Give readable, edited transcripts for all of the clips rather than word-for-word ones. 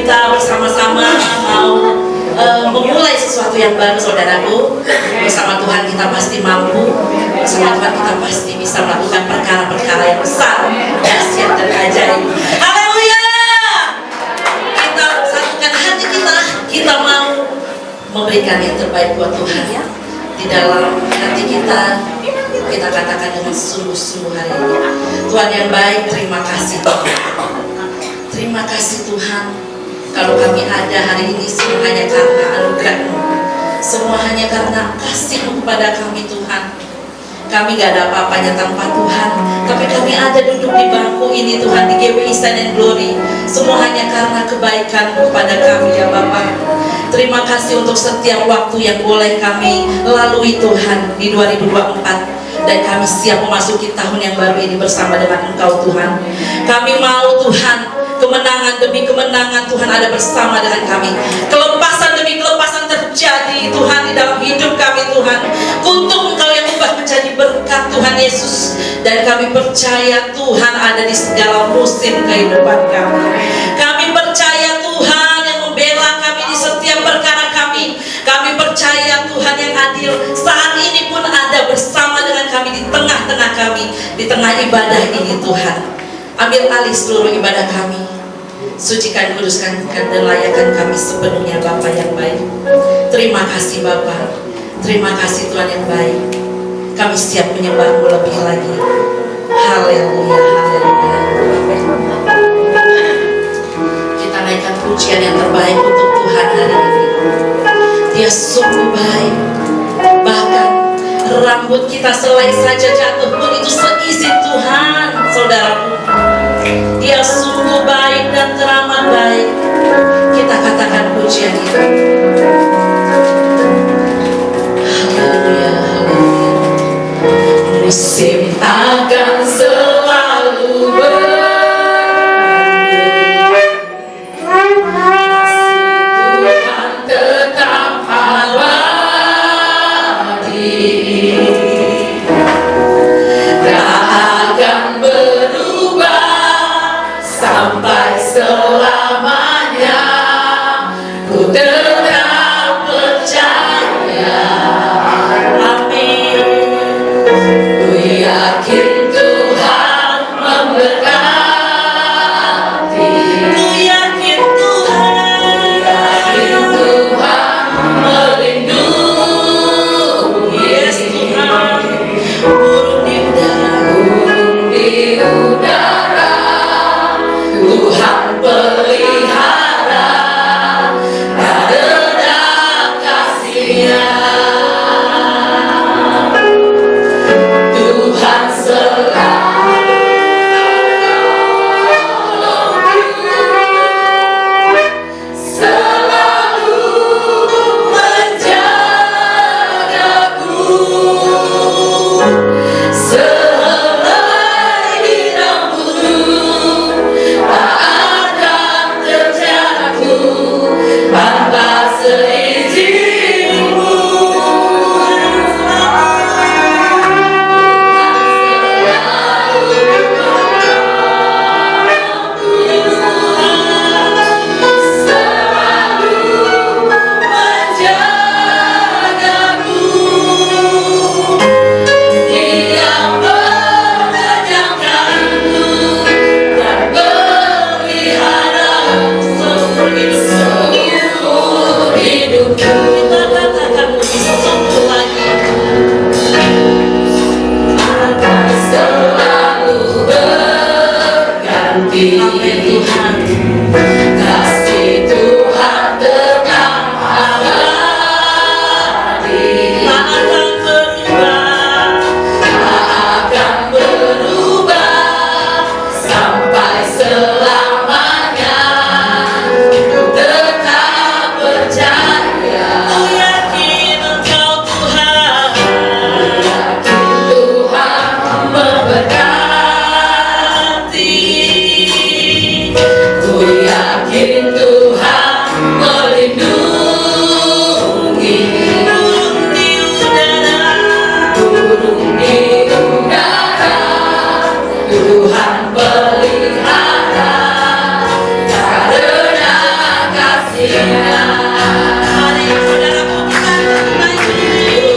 kita bersama-sama mau memulai sesuatu yang baru, saudaraku. Bersama Tuhan kita pasti mampu, bersama Tuhan kita pasti bisa melakukan perkara-perkara yang besar, dahsyat dan ajaib. Haleluya! Kita satukan hati kita mau memberikan yang terbaik buat Tuhan ya. Di dalam hati kita katakan dengan sungguh-sungguh hari ini, Tuhan yang baik, terima kasih Tuhan. Terima kasih Tuhan. Kalau kami ada hari ini semua hanya karena anugerah-Mu, semua hanya karena kasih-Mu kepada kami Tuhan. Kami gak ada apa-apanya tanpa Tuhan, tapi kami ada duduk di bangku ini Tuhan, di GWI Stand and Glory, semua hanya karena kebaikan kepada kami ya Bapak. Terima kasih untuk setiap waktu yang boleh kami lalui Tuhan di 2024. Dan kami siap memasuki tahun yang baru ini bersama dengan Engkau Tuhan. Kami mau Tuhan, kemenangan demi kemenangan Tuhan ada bersama dengan kami. Kelepasan demi kelepasan terjadi Tuhan di dalam hidup kami Tuhan. Kuntum Engkau yang ubah menjadi berkat Tuhan Yesus. Dan kami percaya Tuhan ada di segala musim kehidupan kami. Kami percaya Tuhan yang membela kami di setiap perkara kami. Kami percaya Tuhan yang adil saat ini pun ada bersama dengan kami di tengah-tengah kami, di tengah ibadah ini Tuhan. Ambil alih seluruh ibadah kami, sucikan, kuduskan, dan layakan kami sepenuhnya Bapa yang baik. Terima kasih Bapa, terima kasih Tuhan yang baik. Kami siap menyembah-Mu lebih lagi. Haleluya, haleluya. Kita naikkan pujian yang terbaik untuk Tuhan hari ini. Dia sungguh baik. Bahkan rambut kita selai saja jatuh pun itu seizin Tuhan, saudaraku. Dia sungguh baik dan teramat baik. Kita katakan pujian itu. Haleluya, haleluya. Musim akan selalu Tuhan pelihara. Mari saudaraku kita naik diri.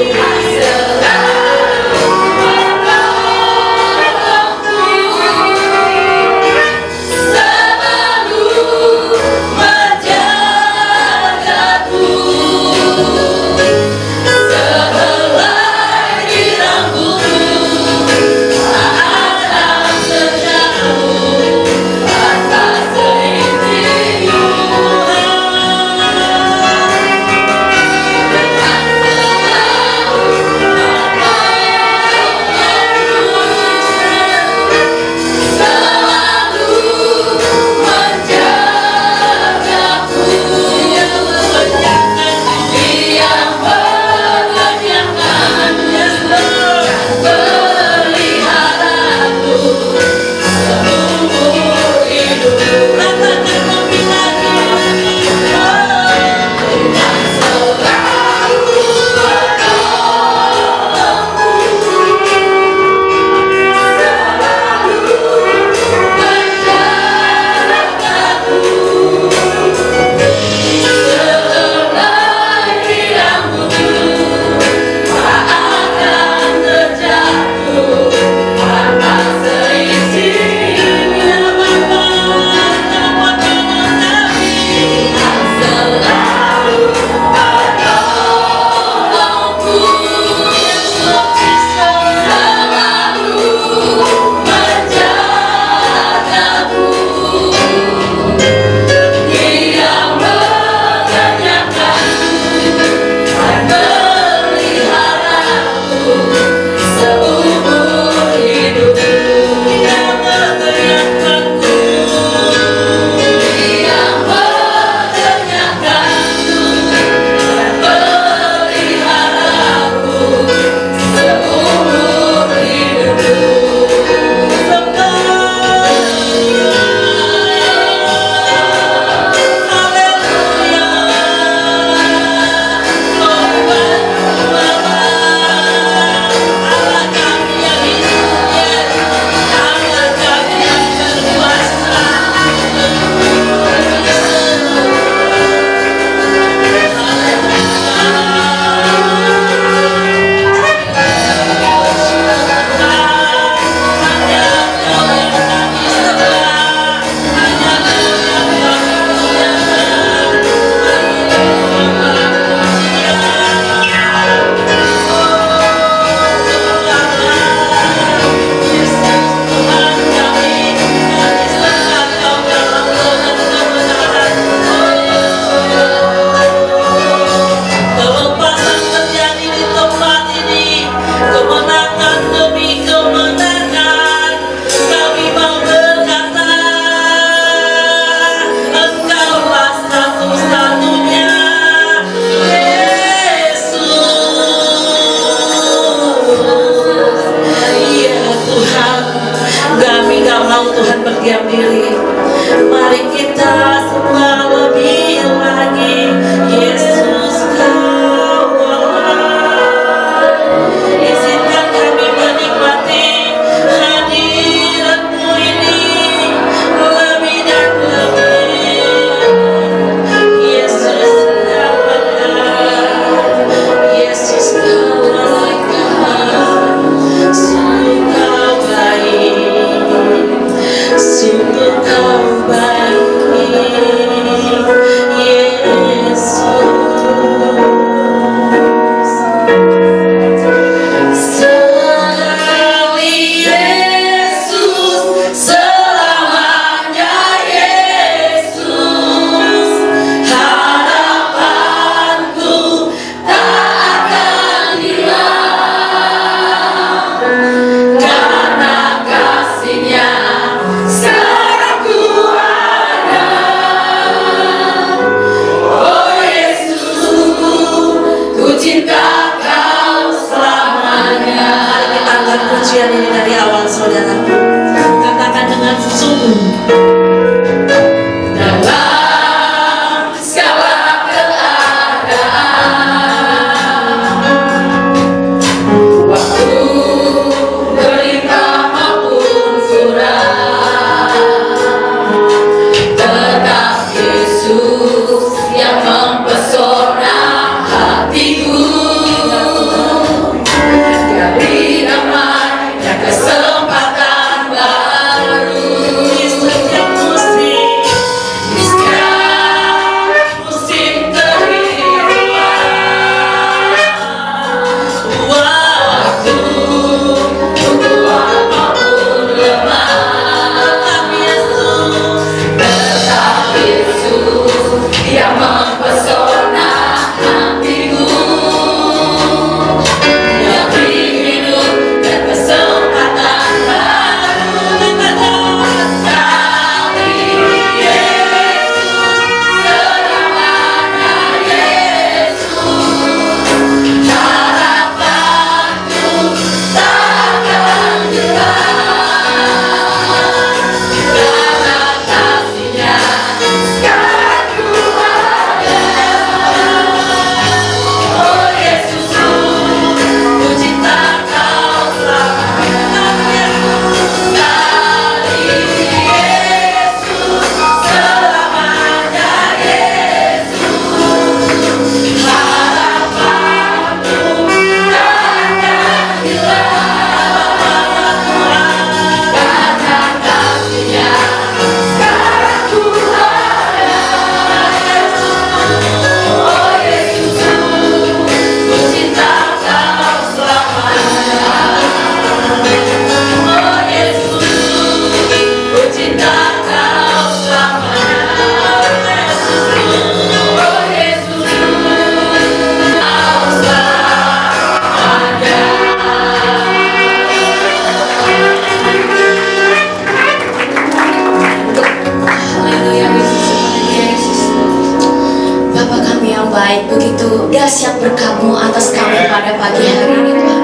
baik, begitu dahsyat berkat-Mu atas kami pada pagi hari ini Tuhan.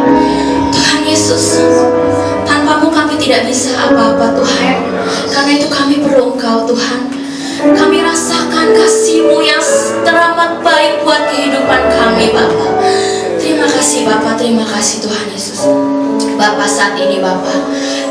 Tuhan Yesus, tanpa-Mu kami tidak bisa apa-apa Tuhan. Karena itu kami perlu Engkau Tuhan. Kami rasakan kasih-Mu yang teramat baik buat kehidupan kami Bapa. Terima kasih Bapa, terima kasih Tuhan Yesus. Bapa, saat ini Bapa,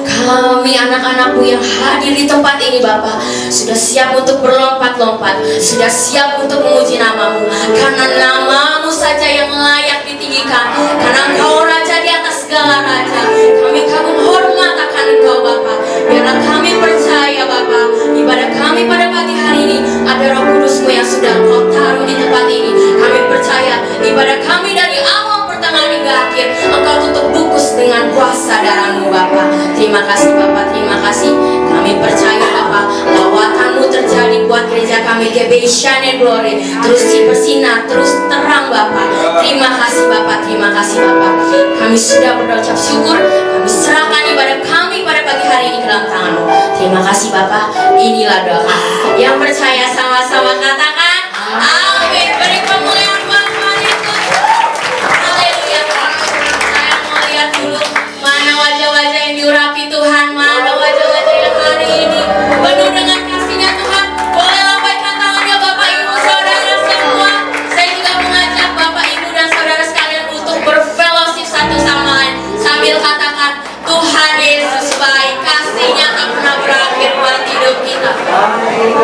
kami anak-anak-Mu yang hadir di tempat ini Bapa, sudah siap untuk berlompat-lompat, sudah siap untuk memuji nama-Mu. Karena nama-Mu saja yang layak ditinggikan, karena Engkau Raja di atas segala raja. Kami kagum hormat akan Engkau Bapa. Biarlah kami percaya Bapa, ibadah kami pada pagi hari ini ada Roh Kudus-Mu yang sudah Engkau taruh di tempat ini. Kami percaya ibadah kami dari awal pertengahan hingga akhir Engkau tutup bungkus dengan kuasa darah-Mu Bapa. Terima kasih Bapa, terima kasih. Kami percaya Bapa, lawatan-Mu terjadi buat gereja kami GBI Shine Glory terus bersinar, terus terang Bapa. Terima kasih Bapa, terima kasih Bapa. Kami sudah berucap syukur, kami serahkan ibadah kami pada pagi hari ini ke dalam tangan-Mu. Terima kasih Bapa, inilah doa. Yang percaya sama-sama katakan amin. Beri kemuliaan buat Tuhan Yesus. Haleluya. Saya mau lihat dulu mana wajah-wajah yang diurapi Tuhan, mana wajah-wajah yang hari ini penuh dengan kasih-Nya Tuhan. Boleh lambaikan tangannya Bapak Ibu Saudara semua. Saya juga mengajak Bapak Ibu dan Saudara sekalian untuk berfellowship satu sama lain sambil katakan Tuhan Yesus baik, kasih-Nya tak pernah berakhir buat hidup kita. Amin.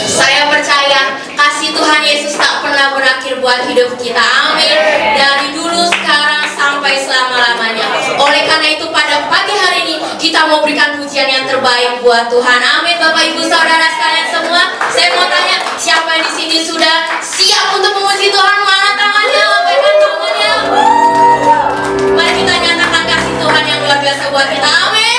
Saya percaya kasih Tuhan Yesus tak pernah berakhir buat hidup kita. Amin. Dari dulu, sekarang, sampai selama-lamanya. Oleh karena itu pada pagi hari ini kita mau berikan pujian yang terbaik buat Tuhan. Amin. Bapak Ibu Saudara sekalian semua, saya mau tanya, siapa di sini sudah siap untuk memuji Tuhan? Mana tangannya? Lambaikan tangannya. Mari kita nyatakan kasih Tuhan yang luar biasa buat kita. Amin.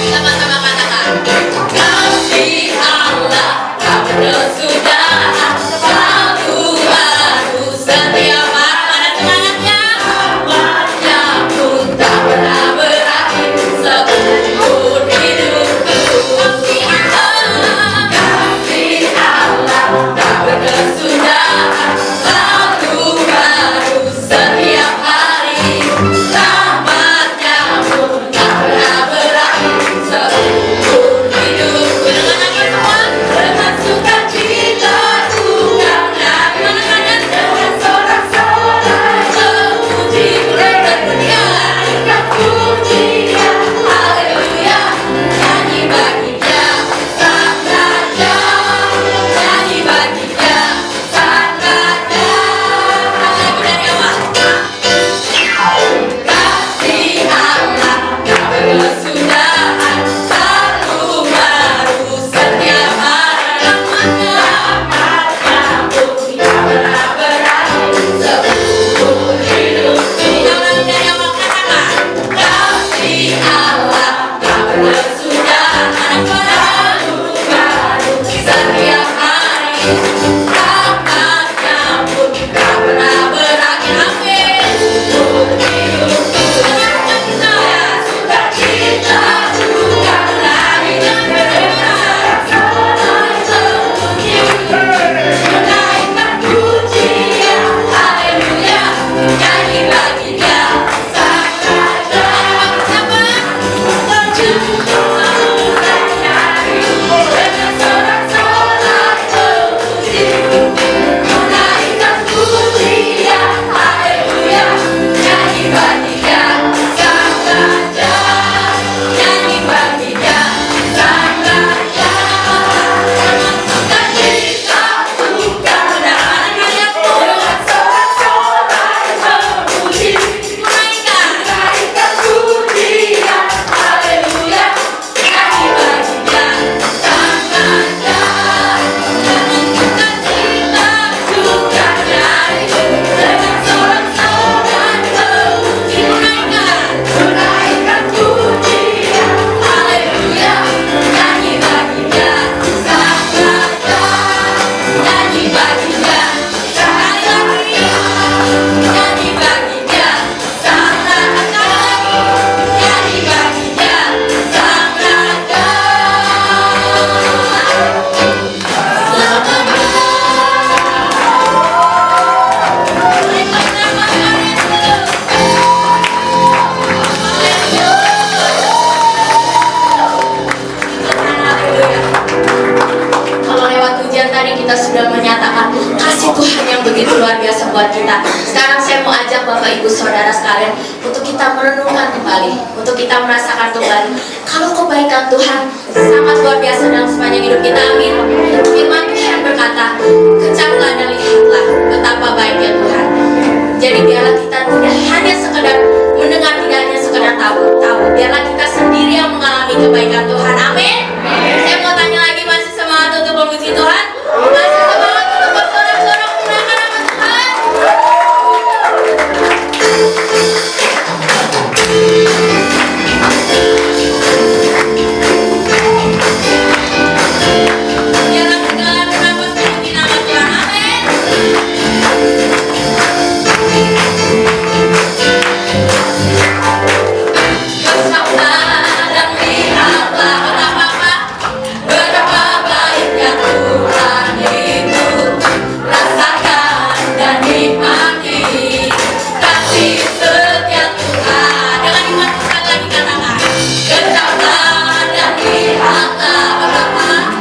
Sama-sama katakan kasih Allah tak pernah sudah saudara sekalian, untuk kita merenungkan kembali, untuk kita merasakan kembali kalau kebaikan Tuhan sangat luar biasa dalam sepanjang hidup kita. Amin. Firman Tuhan berkata, kecaplah dan lihatlah betapa baiknya Tuhan. Jadi biarlah kita tidak hanya sekedar mendengar, tidak hanya sekedar tahu, biarlah kita sendiri yang mengalami kebaikan Tuhan. Amin. Saya mau tanya lagi, masih semangat untuk memuji Tuhan? Masih semangat untuk bersorak-sorak menggunakan nama Tuhan? Biarlah segala bernafas memuji nama Tuhan. Amin. Bersabda dan lihatlah betapa baiknya Tuhan itu. Rasakan dan nikmati kasih setia Tuhan. Dengan nikmat sekali lagi katakan, bersabda dan lihatlah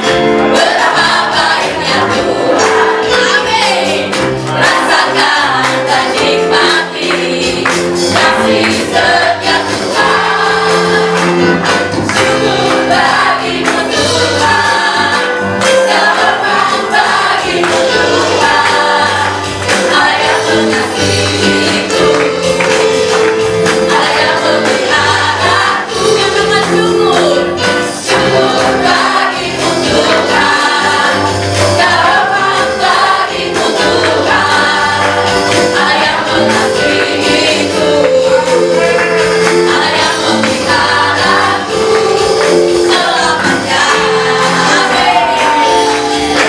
betapa baiknya Tuhan. Amin. Rasakan dan nikmati kasih setia Tuhan. Syukur bagimu Tuhan, selamat bagimu Tuhan. Allah yang mengasihiku, Allah yang memeliharaku. Yang dengan syukur bagimu Tuhan, selamat bagimu Tuhan. Allah yang mengasihiku, Allah yang memeliharaku selamanya. Amin.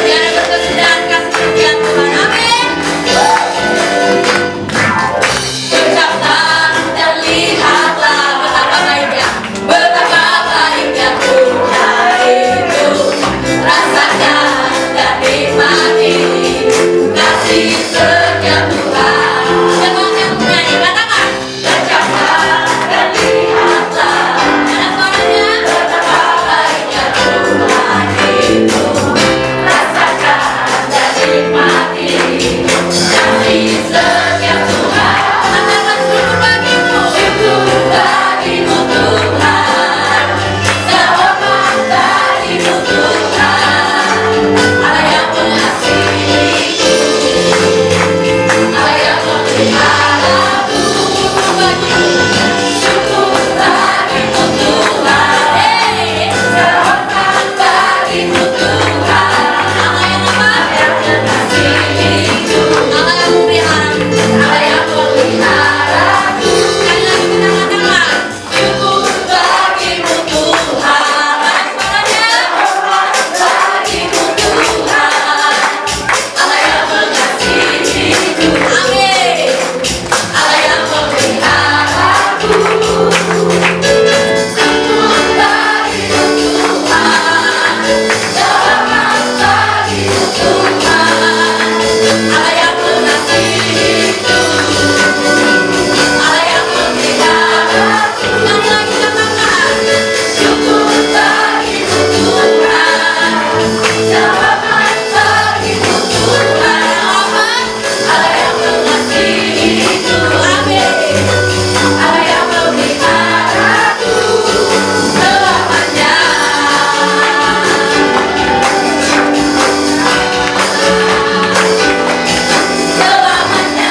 Biar berkesudahan kasih setia Tuhan. Amin. Ucaplah dan lihatlah betapa baiknya Tuhan itu. Rasakan dan nikmati kasih setia Tuhan. Jangan yang menyanyi katakan, ucaplah dan lihatlah betapa baiknya Tuhan itu. Rasakan dan nikmati kasih setia Tuhan. Katakan syukur bagimu Tuhan, selamat bagimu Tuhan. Allah yang mengasihiku, Allah yang memeliharaku. Syukur bagimu Tuhan, selamat bagimu Tuhan. Allah yang mengasihiku, Allah yang memeliharaku, Allah yang memeliharaku. Sekali lagi kita katakan, syukur bagimu Tuhan. Selamat bagimu Tuhan, Allah yang mengasihiku. Amin. Allah yang memeliharaku. Syukur bagimu Tuhan, selamat bagimu Tuhan. Allah yang mengasihiku, Allah yang memeliharaku. Sekali lagi katakan, syukur bagimu Tuhan, selamat bagimu Tuhan. Allah yang mengasihiku. Amin. Allah yang memeliharaku selamanya. Selamanya.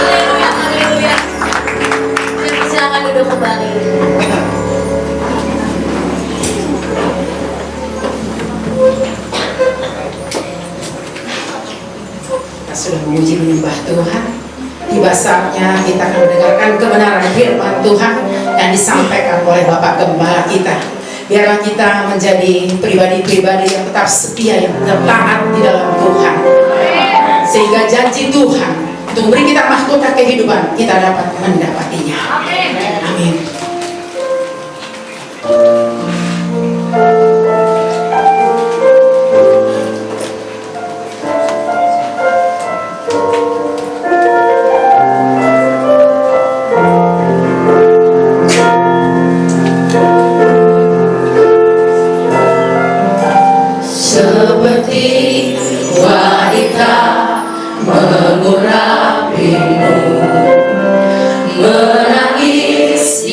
Haleluya, haleluya. Jadi silakan duduk kembali. Kita sudah memuji menyembah Tuhan. Tiba saatnya kita akan mendengarkan kebenaran firman Tuhan yang disampaikan oleh Bapak Gembala kita. Biarlah kita menjadi pribadi-pribadi yang tetap setia, yang tetap taat di dalam Tuhan. Sehingga janji Tuhan untuk memberi kita mahkota kehidupan, kita dapat mendapatinya. Amin.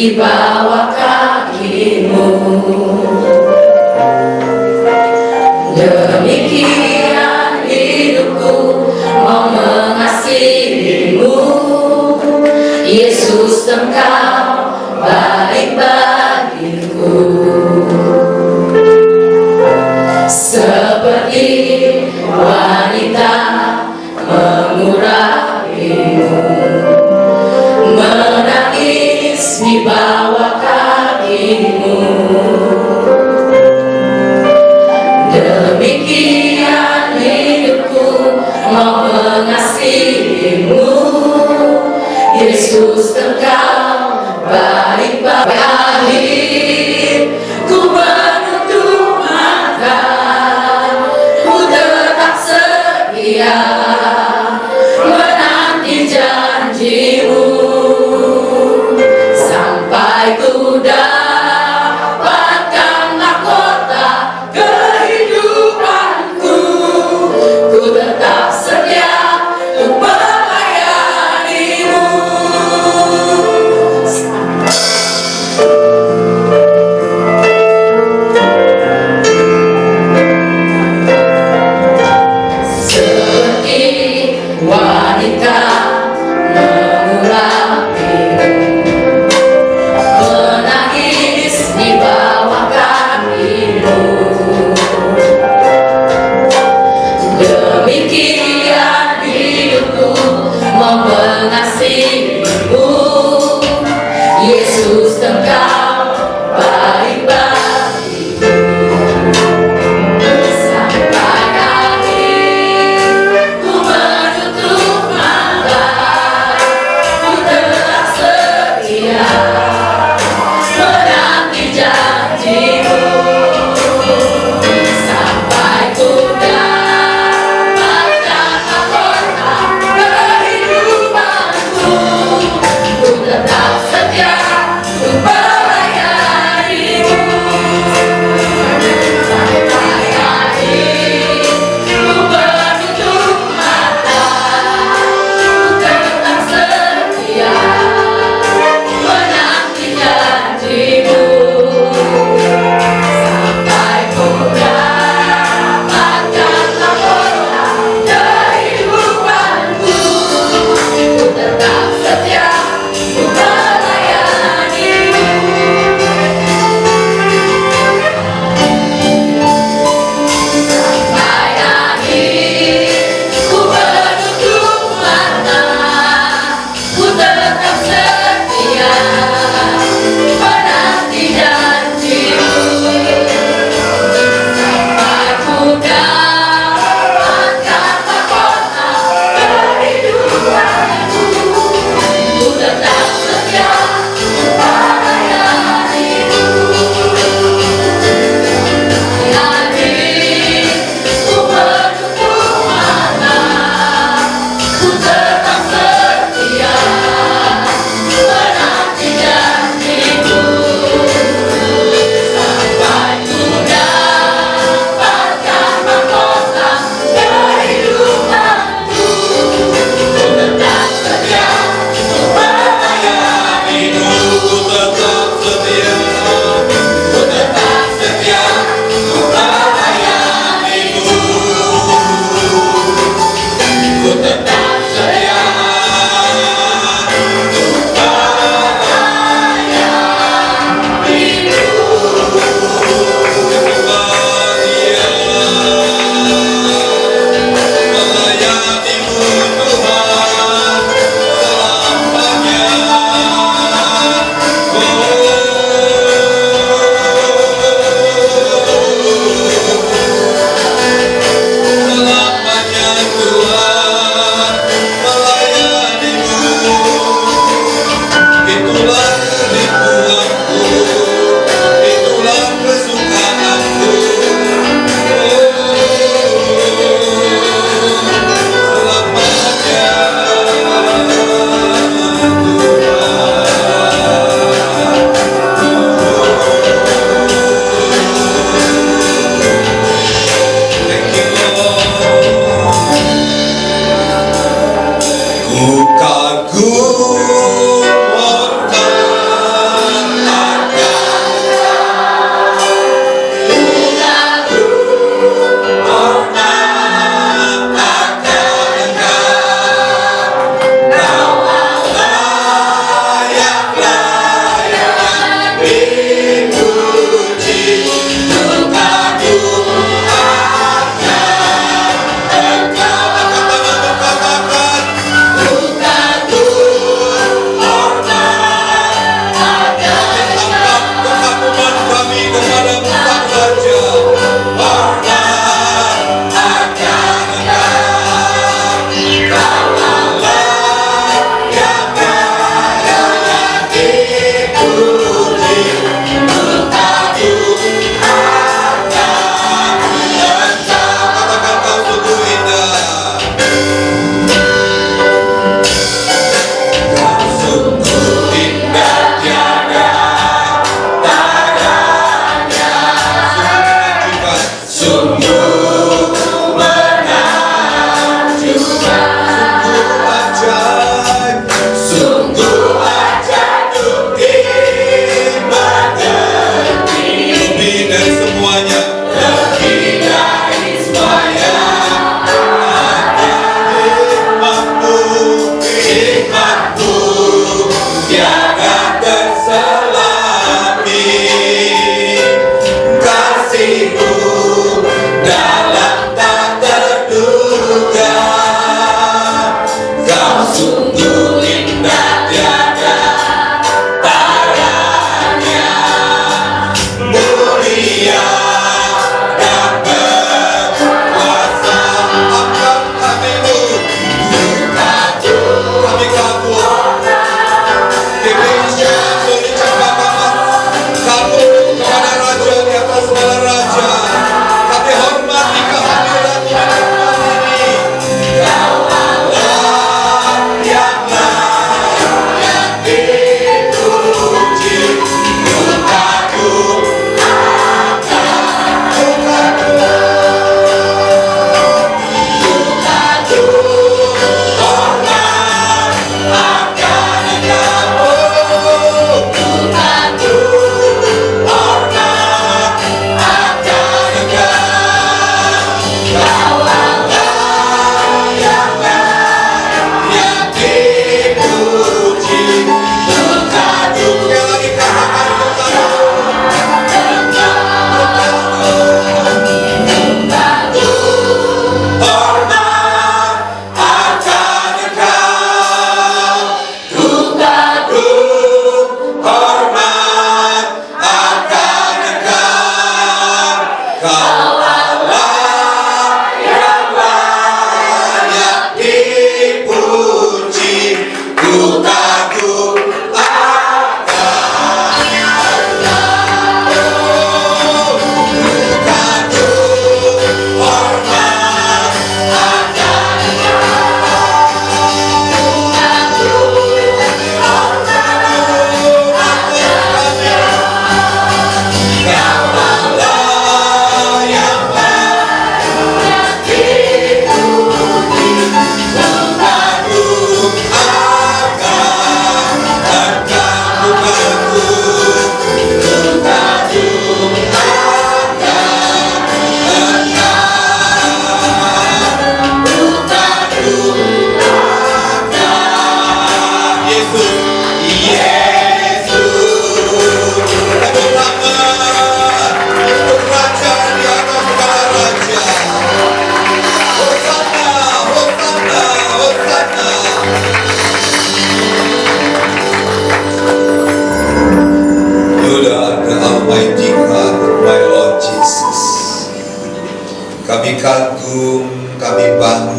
di bawah kakimu. Demikian hidupku mau mengasihimu, Yesus Engkau baik bagiku. Seperti wanita mengurapimu, menangis di bawah kakimu. Demikian hidupku mau mengasihimu, Yesus Engkau baik baik. Ku menutup mata, ku tetap setia menanti janjimu, sampai ku dapatkan mahkota kehidupanku. Ku tetap setia untuk melayanimu.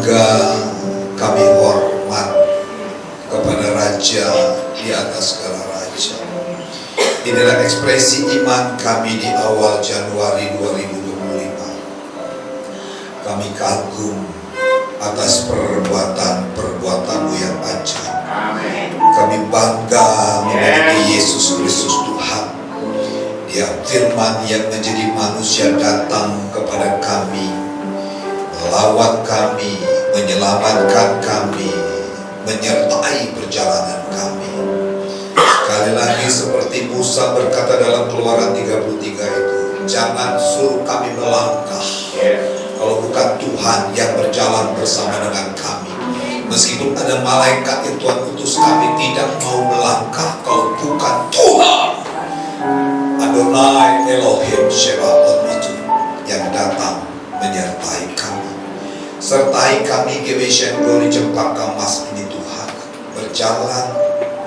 bangga, kami hormat kepada Raja di atas segala raja. Inilah ekspresi iman kami di awal Januari 2025. Kami kagum atas perbuatan-perbuatan-Mu yang ajaib. Kami bangga memiliki Yesus Kristus Tuhan. Dia firman yang menjadi manusia datang kepada kami, melawat kami, menyelamatkan kami, menyertai perjalanan kami. Sekali lagi seperti Musa berkata dalam Keluaran 33 itu, jangan suruh kami melangkah kalau bukan Tuhan yang berjalan bersama dengan kami. Meskipun ada malaikat yang Tuhan utus, kami tidak mau melangkah kalau bukan Tuhan Adonai Elohim Shebaot itu yang datang menyertai kami. Sertai kami Gebeshen Glory Cempaka Mas ini Tuhan, berjalan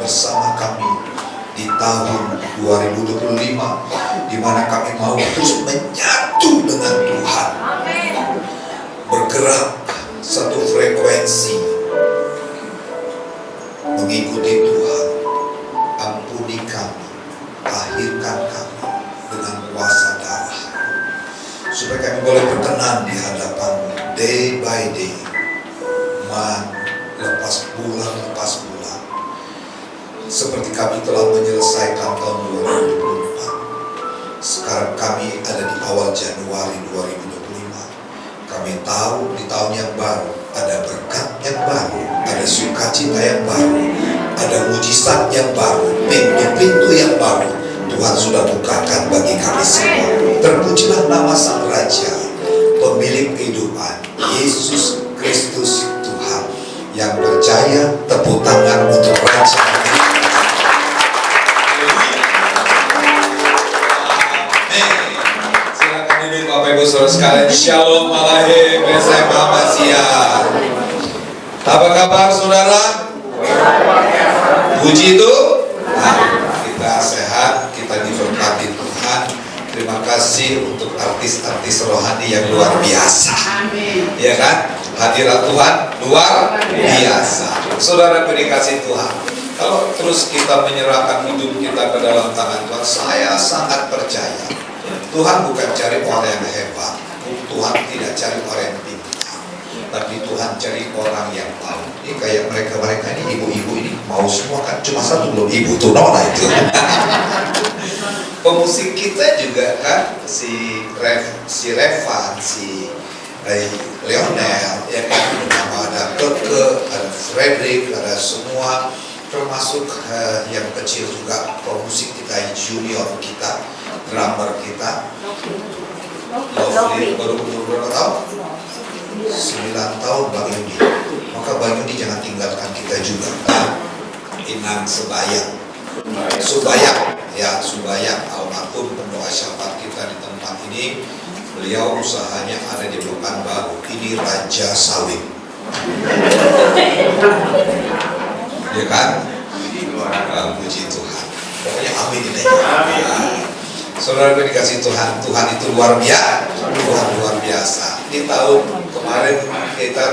bersama kami di tahun 2025, di mana kami mau terus menyatu dengan Tuhan, bergerak satu frekuensi, mengikuti Tuhan. Ampuni kami, lahirkan kami dengan kuasa darah, supaya kami boleh berkenan di hadapan-Mu day by day, bulan lepas bulan lepas bulan. Seperti kami telah menyelesaikan tahun 2024, sekarang kami ada di awal Januari 2025. Kami tahu di tahun yang baru ada berkat yang baru, ada sukacita yang baru, ada mujizat yang baru, pintu-pintu yang baru Tuhan sudah bukakan bagi kami semua. Terpujilah nama Sang Raja, pemilik kehidupan, Yesus Kristus Tuhan yang percaya. Tepuk tangan untuk Raja. Bapak Ibu Saudara sekalian, Shalom Alaikum, Bersama Masia. Apa kabar saudara? Puji itu, kita sehat, kita diberkati Tuhan. Terima kasih untuk artis-artis rohani yang luar biasa. Ya kan? Hadirat Tuhan luar biasa. Saudara dikasih Tuhan, kalau terus kita menyerahkan hidup kita ke dalam tangan Tuhan, saya sangat percaya Tuhan bukan cari orang yang hebat, Tuhan tidak cari orang yang pintar, tapi Tuhan cari orang yang tahu. Ini kayak mereka ini, ibu-ibu ini mau semua kan, cuma satu belum ibu tuh, nona itu. Pemusik kita juga kan, si Revan, si Lionel, ya kan, ada Keke, ada Frederick, ada semua, termasuk yang kecil juga, pemusik kita, junior kita, drummer kita, Lovely, baru umur berapa tahun? 9 tahun Bang Yudi. Maka Bang Yudi jangan tinggalkan kita juga. Inang Sebayang, Subayang almarhum pendoa syafaat kita di tempat ini. Beliau usahanya ada di Pekanbaru. Ini Raja Sawit, ya kan? Puji Tuhan. Pokoknya amin ini. Saudara dikasih Tuhan, Tuhan itu luar biasa, Tuhan luar biasa. Di tahun kemarin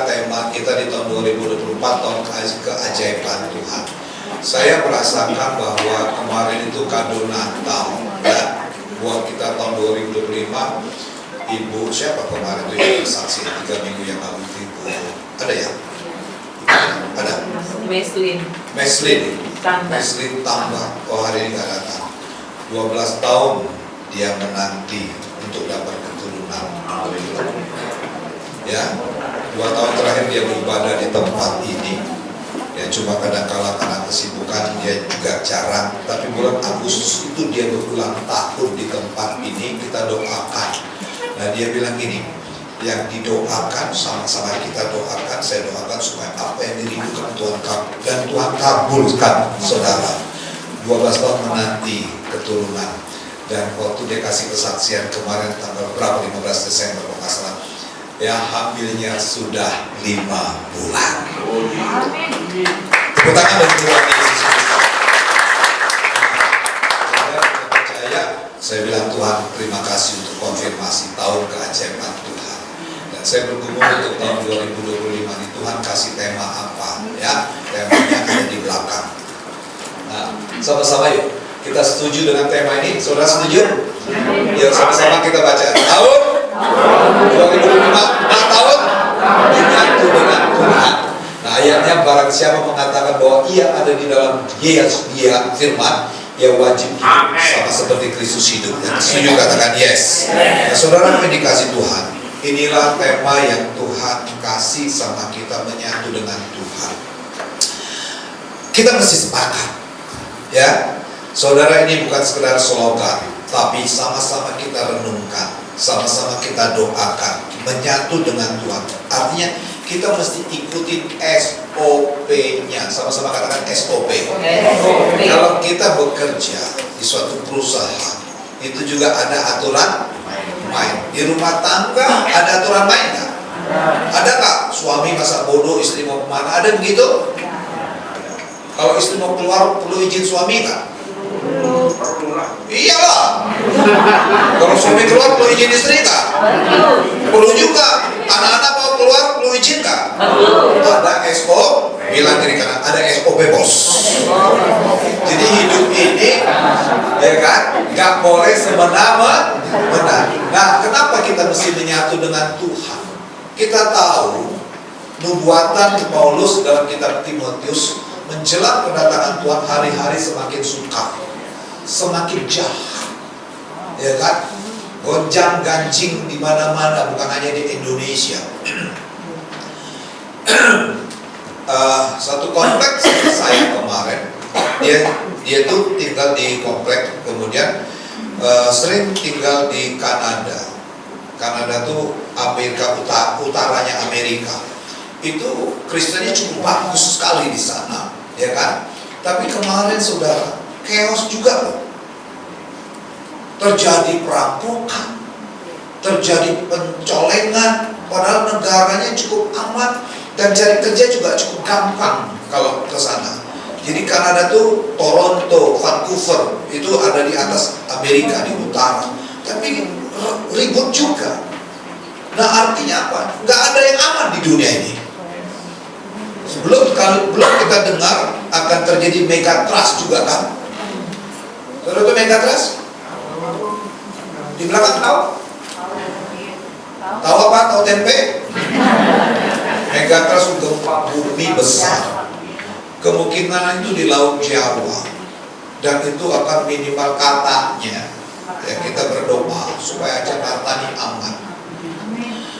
tema kita di tahun 2024 tahun keajaiban Tuhan. Saya merasakan bahwa kemarin itu kado Natal ya, buat kita tahun 2025. Ibu siapa kemarin itu yang bersaksi 3 minggu yang lalu itu? Ada ya? Ada? Meslin tambah. Oh, hari ini nggak datang. 12 tahun dia menanti untuk dapat keturunan. Ya, 2 tahun terakhir dia beribadah di tempat ini. Ya, cuma kadang-kala karena kesibukan dia juga jarang. Tapi bulan Agustus itu dia berulang tahun di tempat ini, kita doakan. Nah, dia bilang gini, yang didoakan sama-sama kita doakan, saya doakan supaya apa yang dirindukan Tuhan kabul, dan Tuhan kabulkan, saudara. 12 tahun menanti keturunan. Dan waktu dia kasih kesaksian kemarin tanggal berapa, 15 Desember kalau nggak salah, ya hamilnya sudah 5 bulan. Tepuk tangan bagi Tuhan Yesus Kristus. Saya percaya, saya bilang Tuhan terima kasih untuk konfirmasi tahun keajaiban Tuhan. Dan Dan saya bergumul untuk tahun 2025 ini, Tuhan kasih tema apa ya? Temanya ada di belakang. Nah, sama-sama yuk kita setuju dengan tema ini. Saudara setuju? Yuk sama-sama kita baca. Tahun 2025 tahun menyatu dengan Tuhan. Nah, ayatnya barang siapa mengatakan bahwa ia ada di dalam dia firman, ia wajib hidup sama seperti Kristus hidup. Yang setuju katakan yes. Nah, saudara yang dikasih Tuhan, inilah tema yang Tuhan kasih sama kita, menyatu dengan Tuhan. Kita mesti sepakat, ya. Saudara, ini bukan sekedar slogan, tapi sama-sama kita renungkan, sama-sama kita doakan, menyatu dengan Tuhan. Artinya kita mesti ikutin SOP-nya. Sama-sama katakan SOP. Kalau kita bekerja di suatu perusahaan, itu juga ada aturan main. Di rumah tangga ada aturan main nggak? Ada nggak? Suami masa bodoh, istri mau kemana? Ada begitu? Kalau istri mau keluar, perlu izin suami nggak? Iyalah. Kalau suami keluar, perlu izin istri nggak? Perlu juga. Anak-anak mau keluar, perlu izin nggak? Ada SO, bilang kiri kanan, ada SOP bos. Jadi hidup ini, ya kan, nggak boleh semena-mena. Nah, kenapa kita mesti menyatu dengan Tuhan? Kita tahu nubuatan Paulus dalam kitab Timotius menjelang kedatangan Tuhan, hari-hari semakin sukar, semakin jahat, ya kan? Gonjang ganjing di mana-mana, bukan hanya di Indonesia. Satu kompleks saya kemarin, dia tuh tinggal di kompleks, kemudian sering tinggal di Kanada. Kanada tuh Amerika utaranya Amerika. Itu Kristennya cukup bagus sekali di sana, ya kan? Tapi kemarin saudara, chaos juga loh. Terjadi perampokan, terjadi pencolengan, padahal negaranya cukup aman dan cari kerja juga cukup gampang kalau ke sana. Jadi Kanada tuh Toronto, Vancouver itu ada di atas Amerika di utara, tapi ribut juga. Nah, artinya apa? Nggak ada yang aman di dunia ini. Belum kita dengar akan terjadi megatrust juga kan? Saudara itu megatrust? Di belakang tahu? Tahu apa? Tahu tempe? Megatrust gempa bumi besar. Kemungkinan itu di Laut Jawa, dan itu akan minimal katanya. Ya, kita berdoa supaya Jakarta ini aman.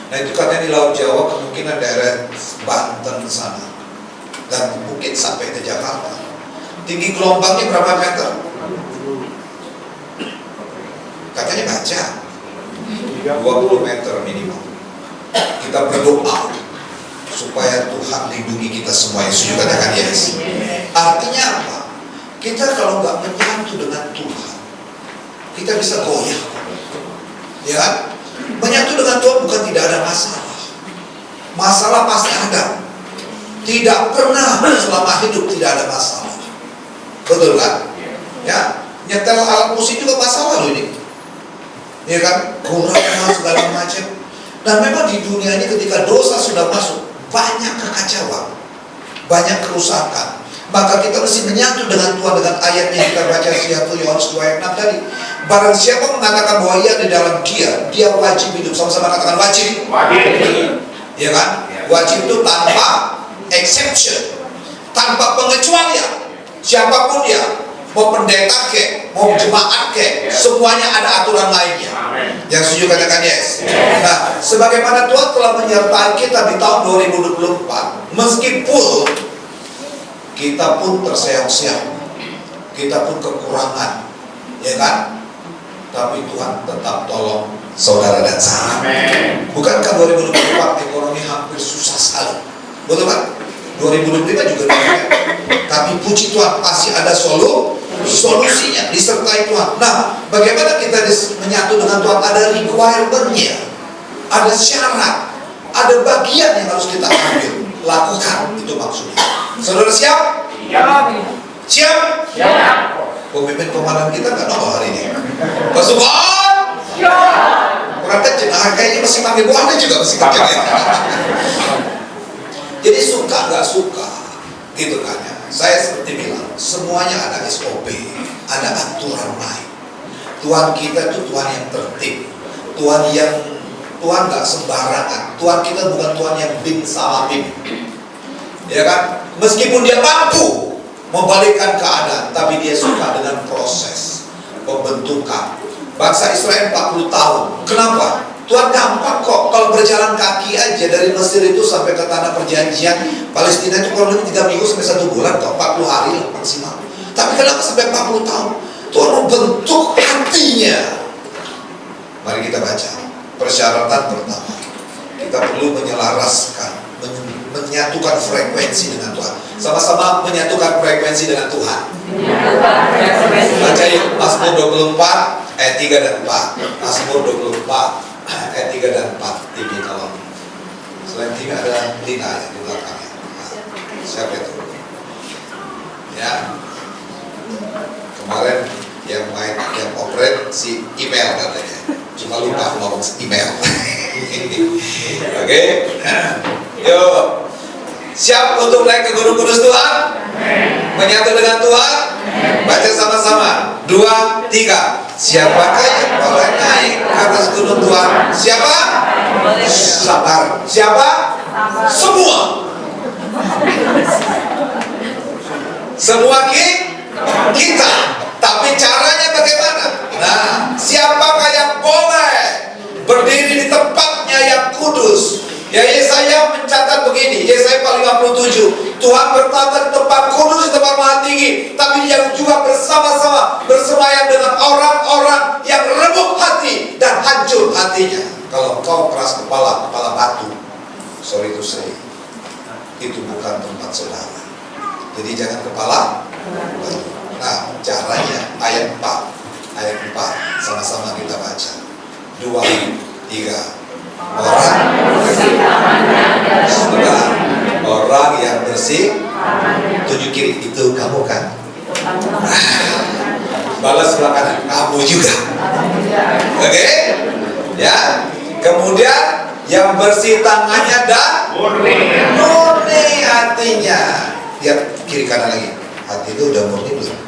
Nah, itu katanya di Laut Jawa, kemungkinan daerah Banten sana, dan mungkin sampai ke Jakarta. Tinggi gelombangnya berapa meter? Katanya baca 20 meter minimal. Kita berdoa supaya Tuhan lindungi kita semua. Yesus juga katakan yes. Artinya apa? Kita kalau nggak menyatu dengan Tuhan, kita bisa goyah. Ya, menyatu dengan Tuhan bukan tidak ada masalah. Masalah pasti ada. Tidak pernah selama hidup tidak ada masalah. Betul kan? Ya, nyetel alat musik juga masalah loh ini. Ya kan? Kurang segala macam. Dan memang di dunia ini ketika dosa sudah masuk, banyak kekacauan, banyak kerusakan. Maka kita mesti menyatu dengan Tuhan dengan ayat yang kita baca 1 Yohanes 2 ayat 6 tadi. Barang siapa mengatakan bahwa ia di dalam dia wajib hidup. Sama-sama katakan wajib. Ya kan? Wajib itu tanpa exception, tanpa pengecualian. Siapapun dia, mau pendeta ke, mau jemaat ke, semuanya ada aturan lainnya. Yang setuju katakan yes. Nah, sebagaimana Tuhan telah menyertai kita di tahun 2024, meskipun kita pun terseok-seok, kita pun kekurangan, ya kan? Tapi Tuhan tetap tolong saudara dan saya. Bukankah 2024 ekonomi hampir susah sekali? Betul kan? 2025 juga demikian. Tapi puji Tuhan, pasti ada solusinya, disertai Tuhan. Nah, bagaimana kita menyatu dengan Tuhan? Ada requirement-nya, ada syarat, ada bagian yang harus kita ambil, lakukan, itu maksudnya. Saudara siap? Siap? Pemimpin komandan kita nggak nongol hari ini. Pasukan? kurang kenceng, kayaknya mesti pakai Bu Anda juga mesti kenceng ya. Jadi suka nggak suka, gitu kan ya. Saya seperti bilang, semuanya ada SOP, ada aturan main. Tuhan kita itu Tuhan yang tertib, Tuhan nggak sembarangan. Tuhan kita bukan Tuhan yang bin salah bin, ya kan? Meskipun dia mampu membalikkan keadaan, tapi dia suka dengan proses pembentukan. Bangsa Israel 40 tahun. Kenapa? Tuhan gampang kok. Kalau berjalan kaki aja dari Mesir itu sampai ke tanah perjanjian Palestina itu kalau lebih 3 minggu sampai 1 bulan atau 40 hari lah maksimal. Tapi kenapa sampai 40 tahun? Tuhan membentuk hatinya. Mari kita baca. Persyaratan pertama, kita perlu menyelaraskan, menyatukan frekuensi dengan Tuhan. Sama-sama menyatukan frekuensi dengan Tuhan. Baca yuk Mazmur 24 ayat 3 dan 4. Mazmur 24 ayat 3 dan 4. Tibi tolong. Selain 3 ada Lina ya di belakangnya. Siapa itu? Ya. Kemarin yang main, yang operate si email katanya. Cuma lupa ngomong email. Oke. Yuk. Siap untuk naik ke Gunung Kudus Tuhan? Menyatu dengan Tuhan? Baca sama-sama. 2, 3. Siapakah yang boleh naik ke atas gunung Tuhan? Siapa? Sabar. Siapa? Semua. Semua kita. Tapi caranya bagaimana? Nah, siapakah yang boleh berdiri di tempatnya yang kudus? Ya Yesaya mencatat begini, Yesaya 57, Tuhan bertata di tempat kudus, di tempat maha tinggi, tapi yang juga bersama-sama bersemayam dengan orang-orang yang remuk hati dan hancur hatinya. Kalau kau keras kepala, kepala batu, sorry to say, itu bukan tempat saudara. Jadi jangan kepala batu. Nah, caranya ayat 4, sama-sama kita baca. 2, 3. Orang yang bersih, tunjuk kiri, itu kamu kan? Balas sebelah kanan, kamu juga. Oke? Ya. Kemudian yang bersih tangannya dan murni hatinya. Lihat kiri kanan lagi. Hati itu udah murni belum?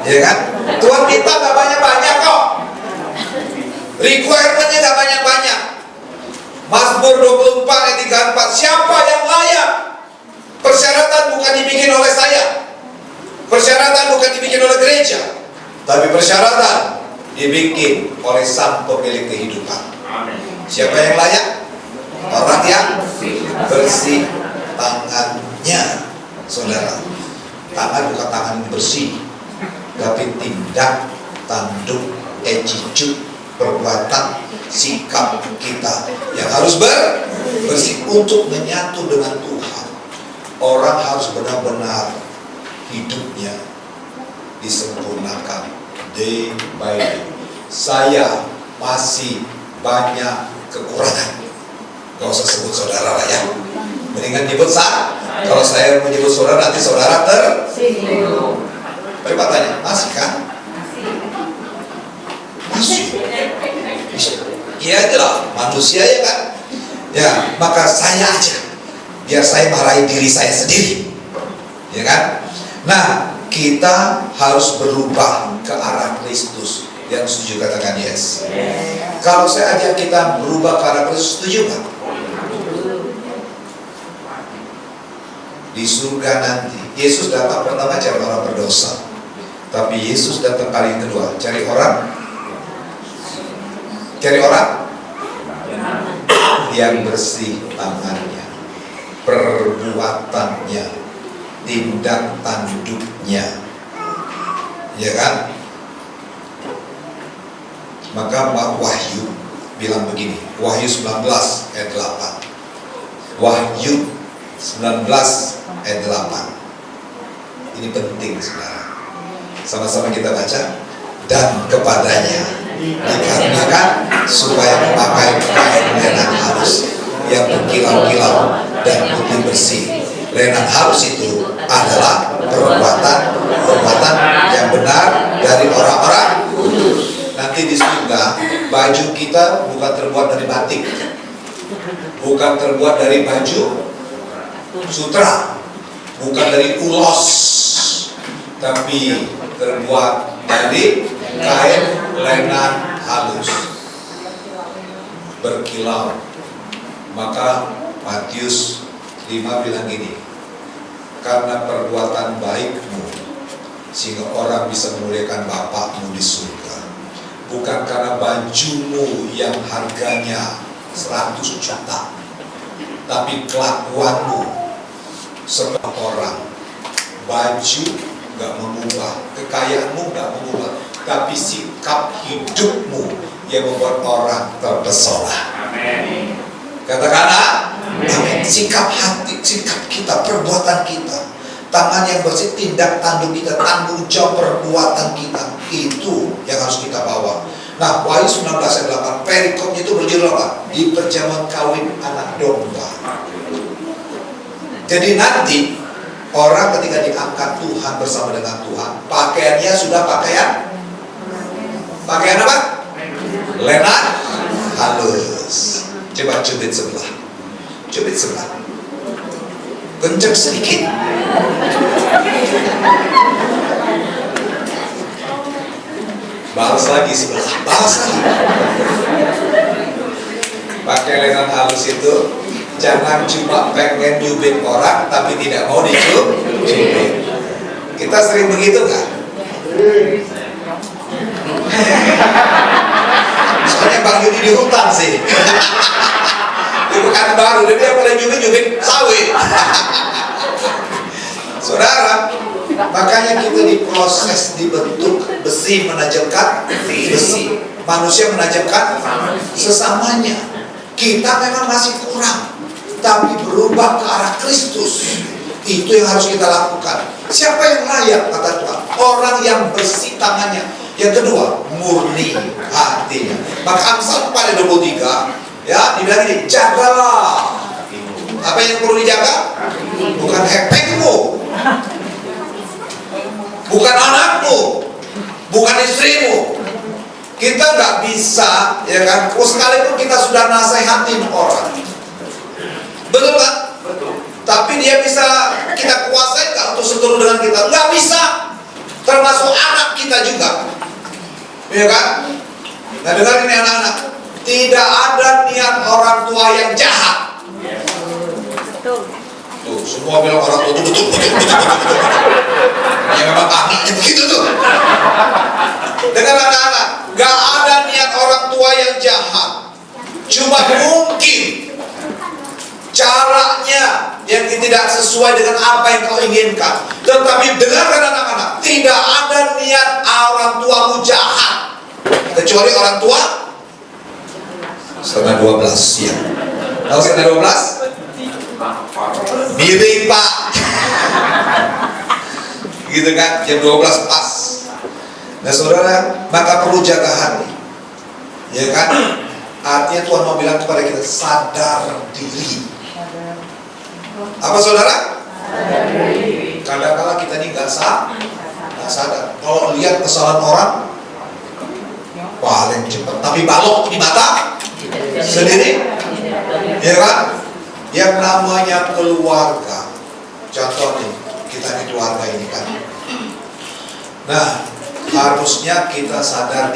Ya kan? Tuhan minta gak banyak-banyak kok. Requirement-nya gak banyak-banyak. Mazmur 24 ayat 3 4. Siapa yang layak? Persyaratan bukan dibikin oleh saya. Persyaratan bukan dibikin oleh gereja. Tapi persyaratan dibikin oleh Sang Pemilik kehidupan. Siapa yang layak? Orang yang bersih tangannya. Saudara, tangan bukan tangan bersih, tapi tindak, tanduk, attitude, perbuatan, sikap kita yang harus bersih untuk menyatu dengan Tuhan. Orang harus benar-benar hidupnya disempurnakan day by day. Saya masih banyak kekurangan. Gak usah sebut saudara lah ya. Mendingan nyebut saya. Kalau saya menyebut saudara, nanti saudara tersinggung. Coba tanya, masih kan? Masih. Iya itulah manusia ya kan. Ya maka saya aja, biar saya marahi diri saya sendiri, ya kan. Nah kita harus berubah ke arah Kristus. Yang setuju katakan yes. Kalau saya ajak kita berubah ke arah Kristus, setuju kan? Di surga nanti Yesus datang pertama cari orang berdosa, tapi Yesus datang kali yang kedua cari orang yang bersih tangannya, perbuatannya, tindak tanduknya, ya kan? Maka Wahyu bilang begini, Wahyu 19 ayat 8. Wahyu 19 ayat 8. Ini penting saudara. Sama-sama kita baca. Dan kepadanya dikarenakan supaya memakai kain lenan halus yang berkilau-kilau dan putih bersih. Lenan halus itu adalah perbuatan yang benar dari orang-orang kudus. Nanti di bukan terbuat dari baju sutra, bukan dari ulos, tapi terbuat dari kain lenan halus berkilau. Maka Matius 5 bilang gini, karena perbuatan baikmu sehingga orang bisa memuliakan Bapakmu di surga, bukan karena bajumu yang harganya 100 juta, tapi kelakuanmu sebagai orang. Baju gak mengubah, kekayaanmu gak mengubah, tapi sikap hidupmu yang membuat orang terpesona. Amin. Katakan amin. Sikap hati, sikap kita, perbuatan kita, tangan yang bersih, tindak tanduk kita, tanggung jawab perbuatan kita, itu yang harus kita bawa. Nah, Wahyu 19 ayat 8, perikopnya itu berjudul apa? Di perjamuan kawin anak domba. Jadi nanti orang ketika diangkat Tuhan bersama dengan Tuhan, pakaiannya sudah pakaian apa? Lenan halus. Coba cubit sebelah, kenceng sedikit. Balas lagi sebelah, balas lagi. Pakai lenan halus itu jangan cuma pengen nyubit orang tapi tidak mau dicubit. Kita sering begitu kan? Soalnya Bang Yudi di hutan sih. Di Pekanbaru, jadi dia boleh nyubit sawit. Saudara, makanya kita diproses, dibentuk besi menajamkan besi, manusia menajamkan sesamanya. Kita memang masih kurang, tapi berubah ke arah Kristus. Itu yang harus kita lakukan. Siapa yang layak, kata Tuhan? Orang yang bersih tangannya. Yang kedua, murni hatinya. Maka Amsal 4 ayat 23, ya, dibilang ini, jagalah. Apa yang perlu dijaga? Bukan hepengmu, bukan anakmu, bukan istrimu. Kita nggak bisa, ya kan? Sekalipun kita sudah nasihatin orang, betul kan? Tapi dia bisa kita kuasai nggak untuk seluruh dengan kita? Nggak bisa. Termasuk anak kita juga, ya kan? Nah, dengar ini anak-anak, tidak ada niat orang tua yang jahat. Tuh, semua bilang orang tua itu betul. Ya memang ahlinya begitu tuh. Dengar anak-anak, gak ada niat orang tua yang jahat. Cuma mungkin caranya yang tidak sesuai dengan apa yang kau inginkan. Tetapi dengarkan anak-anak, tidak ada niat orang tuamu jahat, kecuali orang tua setengah 12 ya. Tahu setengah 12? Miring pak. Gitu kan, jam 12 pas. Nah saudara, maka perlu jaga hati, ya kan? Artinya Tuhan mau bilang kepada kita, sadar diri. Apa saudara? Kadang-kadang kita ini nggak sadar. Kalau lihat kesalahan orang paling cepat, tapi balok di mata sendiri, ya kan? Yang namanya keluarga, contoh nih, kita di keluarga ini kan. Nah, harusnya kita sadar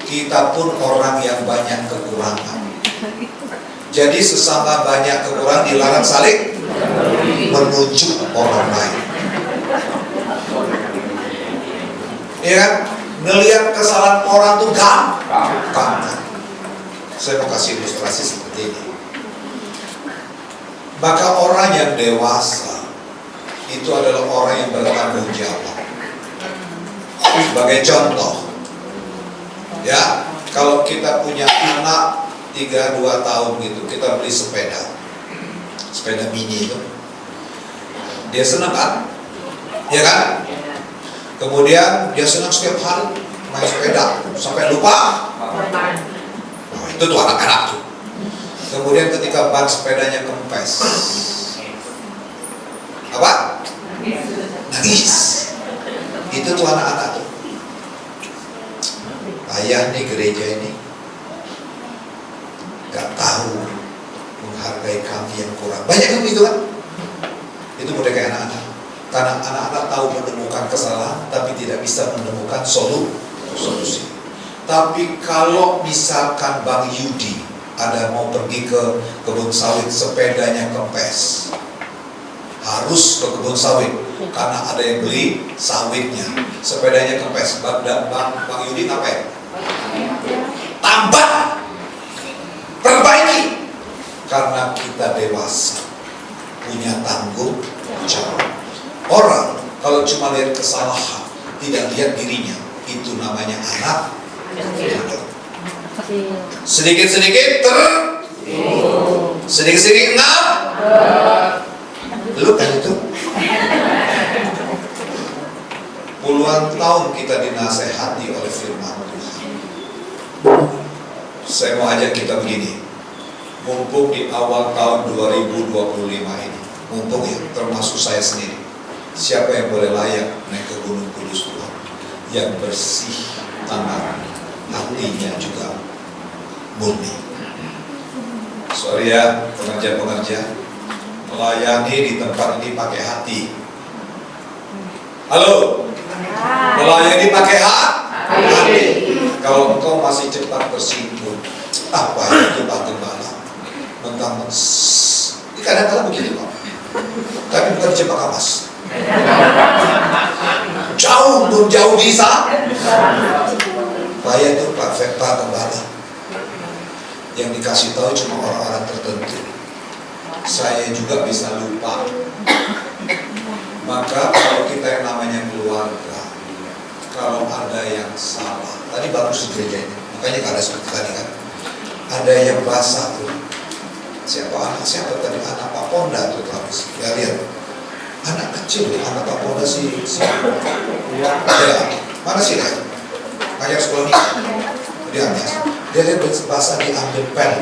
kita pun orang yang banyak kekurangan. Jadi sesama banyak kekurangan dilarang saling menunjuk orang lain. Ya kan? Ngelihat kesalahan orang tuh gampang. Saya mau kasih ilustrasi seperti ini. Maka orang yang dewasa itu adalah orang yang bertanggung jawab. Sebagai contoh, ya, kalau kita punya anak 3-2 tahun gitu, kita beli sepeda mini itu, dia senang kan? Ya kan? Kemudian dia senang setiap hari main sepeda sampai lupa. Oh, itu tuh anak-anak tuh. Kemudian ketika ban sepedanya kempes, apa? Nangis. Itu tuh anak-anak tuh. Ayah nih gereja ini gak Banyak kan begitu kan? Itu mulai kayak anak-anak. Karena anak-anak tahu menemukan kesalahan, tapi tidak bisa menemukan solusi. Tapi kalau misalkan Bang Yudi ada mau pergi ke kebun sawit, sepedanya kempes, harus ke kebun sawit karena ada yang beli sawitnya, sepedanya kempes. Bang Yudi ngapain? Tambah, perbaiki, karena kita dewasa, punya tanggung jawab. Orang kalau cuma lihat kesalahan, tidak lihat dirinya, itu namanya anak muda. Sedikit-sedikit sedikit-sedikit ngap. Lu kan itu. Puluhan tahun kita dinasehati oleh firman Tuhan. Saya mau ajak kita begini. Mumpung di awal tahun 2025 ini, mumpung ya, termasuk saya sendiri. Siapa yang boleh layak naik ke Gunung Kudus Tuhan? Yang bersih tangan, hatinya juga murni. Sorry ya, pengerja-pengerja, melayani di tempat ini pakai hati. Halo, melayani pakai hati. Kalau engkau masih cepat tersinggung, apa itu Pak Gembala? Mentang-mentang, ini kadang-kadang begitu Pak. Tapi bukan jebak awas. Jauh bisa. Bahaya itu Pak Gembala. Yang dikasih tahu cuma orang-orang tertentu. Saya juga bisa lupa. Maka kalau kita yang namanya keluarga, kalau ada yang salah, tadi bagus di gereja ini, makanya gak ada seperti tadi kan, ada yang basah tuh. Siapa tadi anak Pak Ponda tuh habis. Ya lihat, anak kecil, anak Pak Ponda ya, mana sih dia? Ngajar sekolah ini, dia atas. Dia lihat basah diambil pen.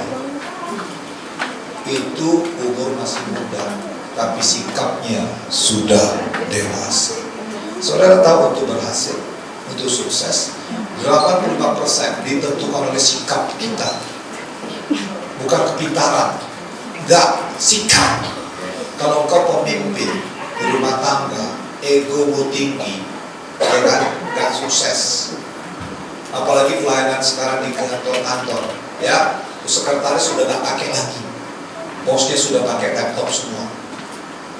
Itu umur masih muda, tapi sikapnya sudah dewasa. Saudara tahu untuk berhasil, untuk sukses, 85% ditentukan oleh sikap kita, bukan kepintaran. Enggak, sikap. Kalau engkau pemimpin di rumah tangga, egomu tinggi, ya kan, enggak sukses. Apalagi pelayanan sekarang di kantor-kantor, ya, sekretaris sudah enggak pakai lagi, bosnya sudah pakai laptop semua.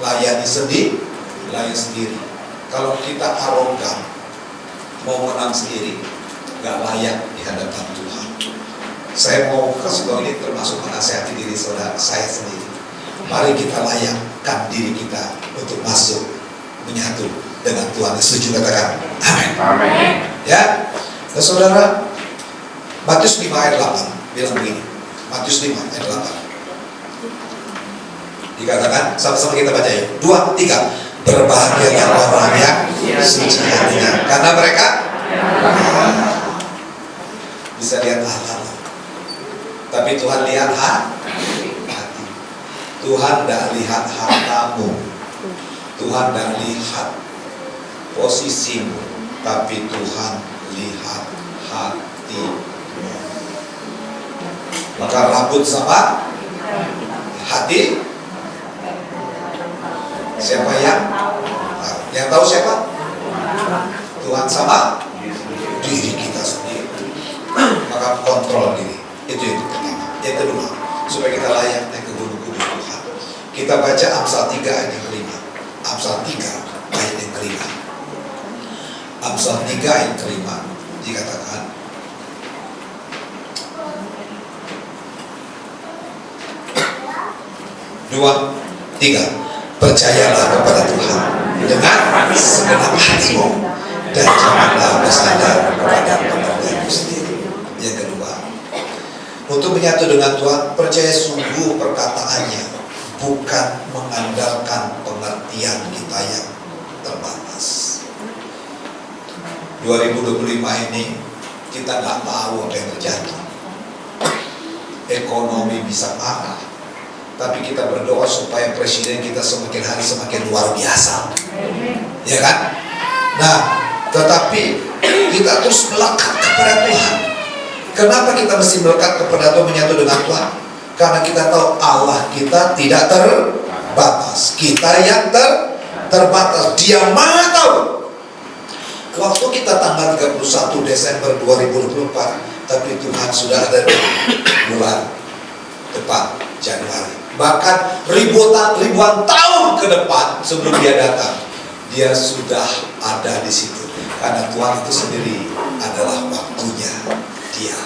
Layani sendiri. Kalau kita arogan, mau menang sendiri, enggak layak di hadapan Tuhan. Saya mau kasih tahu ini termasuk menasihati diri saudara saya sendiri. Mari kita layakkan diri kita untuk masuk menyatu dengan Tuhan. Setuju katakan amin. Amin. Ya, nah, saudara, Matius 5 ayat 8 bilang begini. Matius 5 ayat 8 dikatakan, sama-sama kita baca ya. 2, 3. Berbahagialah orang yang suci hatinya, karena mereka bisa lihat Allah. Tapi Tuhan lihat hati. Tuhan tidak lihat hartamu, Tuhan tidak lihat posisimu, tapi Tuhan lihat hatimu. Maka rambut sama hati, siapa yang tahu siapa? Tuhan sama diri kita sendiri. Maka kontrol diri. Itu yang pertama. Yang kedua, supaya kita layak naik ke Gunung Kudus Tuhan, kita baca Amsal 3 ayat yang kelima. Amsal 3 ayat yang kelima. Amsal 3 ayat kelima dikatakan, dua, tiga. Percayalah kepada Tuhan dengan segenap hatimu dan janganlah bersandar kepada pengertianmu sendiri. Yang kedua, untuk menyatu dengan Tuhan, percaya sungguh perkataannya, bukan mengandalkan pengertian kita yang terbatas. 2025 ini kita nggak tahu apa yang terjadi. Ekonomi bisa parah, tapi kita berdoa supaya presiden kita semakin hari semakin luar biasa, ya kan? Nah, tetapi kita terus melekat kepada Tuhan. Kenapa kita mesti melekat kepada Tuhan, menyatu dengan Tuhan? Karena kita tahu Allah kita tidak terbatas, kita yang terbatas. Dia Maha tahu. Waktu kita tanggal 31 Desember 2024, tapi Tuhan sudah ada di bulan depan, Januari. Bahkan ribuan tahun ke depan sebelum dia datang, dia sudah ada di situ. Karena Tuhan itu sendiri adalah waktunya dia.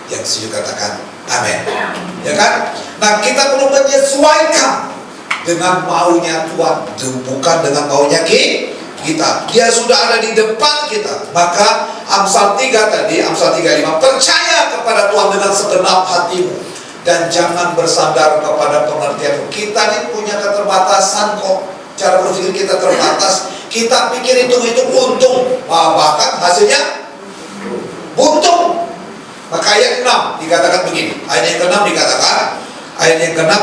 Yang setuju katakan amin. Ya kan? Nah, kita perlu menyesuaikan dengan maunya Tuhan, bukan dengan maunya kita. Dia sudah ada di depan kita. Maka Amsal 3 tadi, Amsal 3:5, percaya kepada Tuhan dengan segenap hatimu dan jangan bersandar kepada pengertianmu. Kita ini punya keterbatasan kok. Cara berpikir kita terbatas. Kita pikir itu untung, bahkan hasilnya buntung. Maka ayat 6 dikatakan begini. Ayat yang ke-6 dikatakan, ayat yang ke-6,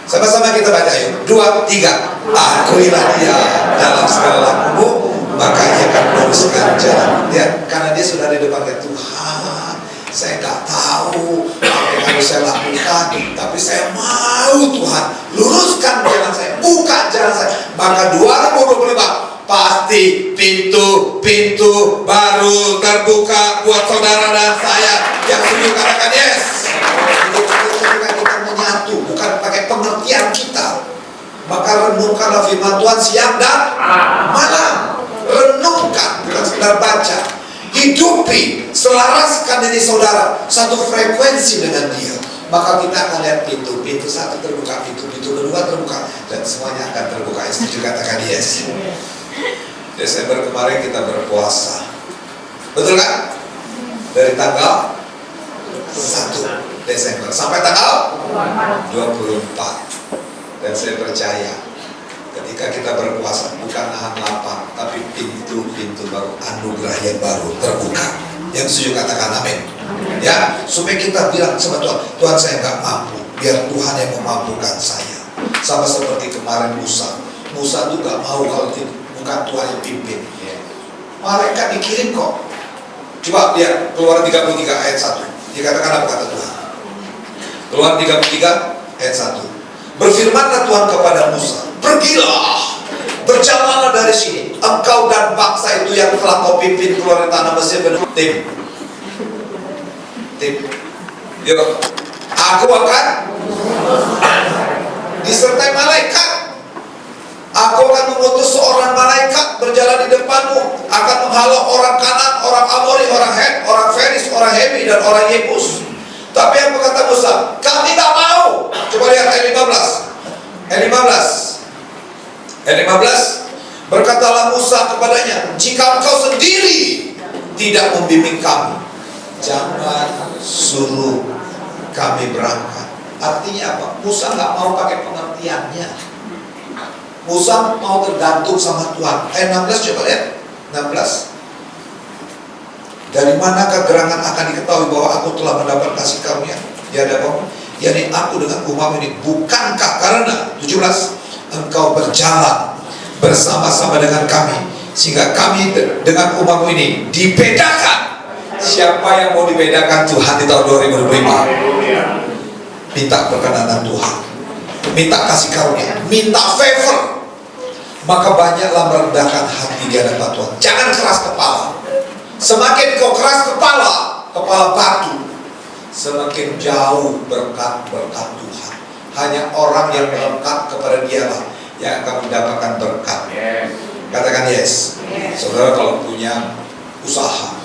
sama-sama kita baca yuk. 2, 3. Akuilah dia dalam segala lakumu, maka ia akan meluruskan jalan. Ya, karena dia sudah di depan Tuhan. Saya nggak tahu apa yang harus saya lakukan, tapi saya mau Tuhan luruskan jalan saya, buka jalan saya. Maka 2025 pasti pintu baru terbuka buat saudara dan saya. Yang setuju katakan yes. Ketika kita menyatu, bukan pakai pengertian kita. Maka renungkanlah firman Tuhan siang dan malam. Renungkan, bukan sekedar baca. Hidupi, selaraskan diri saudara satu frekuensi dengan dia. Maka kita akan lihat pintu satu terbuka, pintu kedua terbuka, dan semuanya akan terbuka. Yang setuju katakan yes. Desember kemarin kita berpuasa, betul kan? Dari tanggal 1 Desember sampai tanggal 24. Dan saya percaya ketika kita berpuasa bukan nahan lapar, tapi pintu-pintu baru, anugerah yang baru terbuka. Yang setuju katakan amin. Ya, supaya kita bilang sama Tuhan, Tuhan saya nggak mampu, biar Tuhan yang memampukan saya. Sama seperti kemarin Musa tuh nggak mau kalau bukan Tuhan yang pimpin. Malaikat dikirim kok. Coba lihat Keluaran 33 ayat 1. Dikatakan apa kata Tuhan? Keluaran 33 ayat 1. Berfirmanlah Tuhan kepada Musa, pergilah, berjalanlah dari sini, engkau dan bangsa itu yang telah kau pimpin keluar dari tanah Mesir. Tim. Yuk, aku akan disertai malaikat. Aku akan mengutus seorang malaikat berjalan di depanmu, akan menghalau orang Kanan, orang Amori, orang Het, orang Feris, orang Hewi, dan orang Yebus. Tapi apa kata Musa? Kami tak mau. Coba lihat ayat 15. Ayat 15. Berkatalah Musa kepadanya, jika engkau sendiri tidak membimbing kami, jangan suruh kami berangkat. Artinya apa? Musa nggak mau pakai pengertiannya. Musa mau tergantung sama Tuhan. Ayat 16 coba lihat. 16. Dari manakah gerangan akan diketahui bahwa aku telah mendapat kasih karunia di hadapanmu, yakni aku dengan umatmu ini? Bukankah karena 17 engkau berjalan bersama-sama dengan kami, sehingga kami dengan umatmu ini dibedakan. Siapa yang mau dibedakan Tuhan di tahun 2025? Minta perkenanan Tuhan, minta kasih karunia, minta favor. Maka banyaklah merendahkan hati di hadapan Tuhan. Jangan keras kepala. Semakin kau keras kepala batu, semakin jauh berkat-berkat Tuhan. Hanya orang yang melekat kepada Dialah yang akan mendapatkan berkat. Katakan yes. Saudara kalau punya usaha,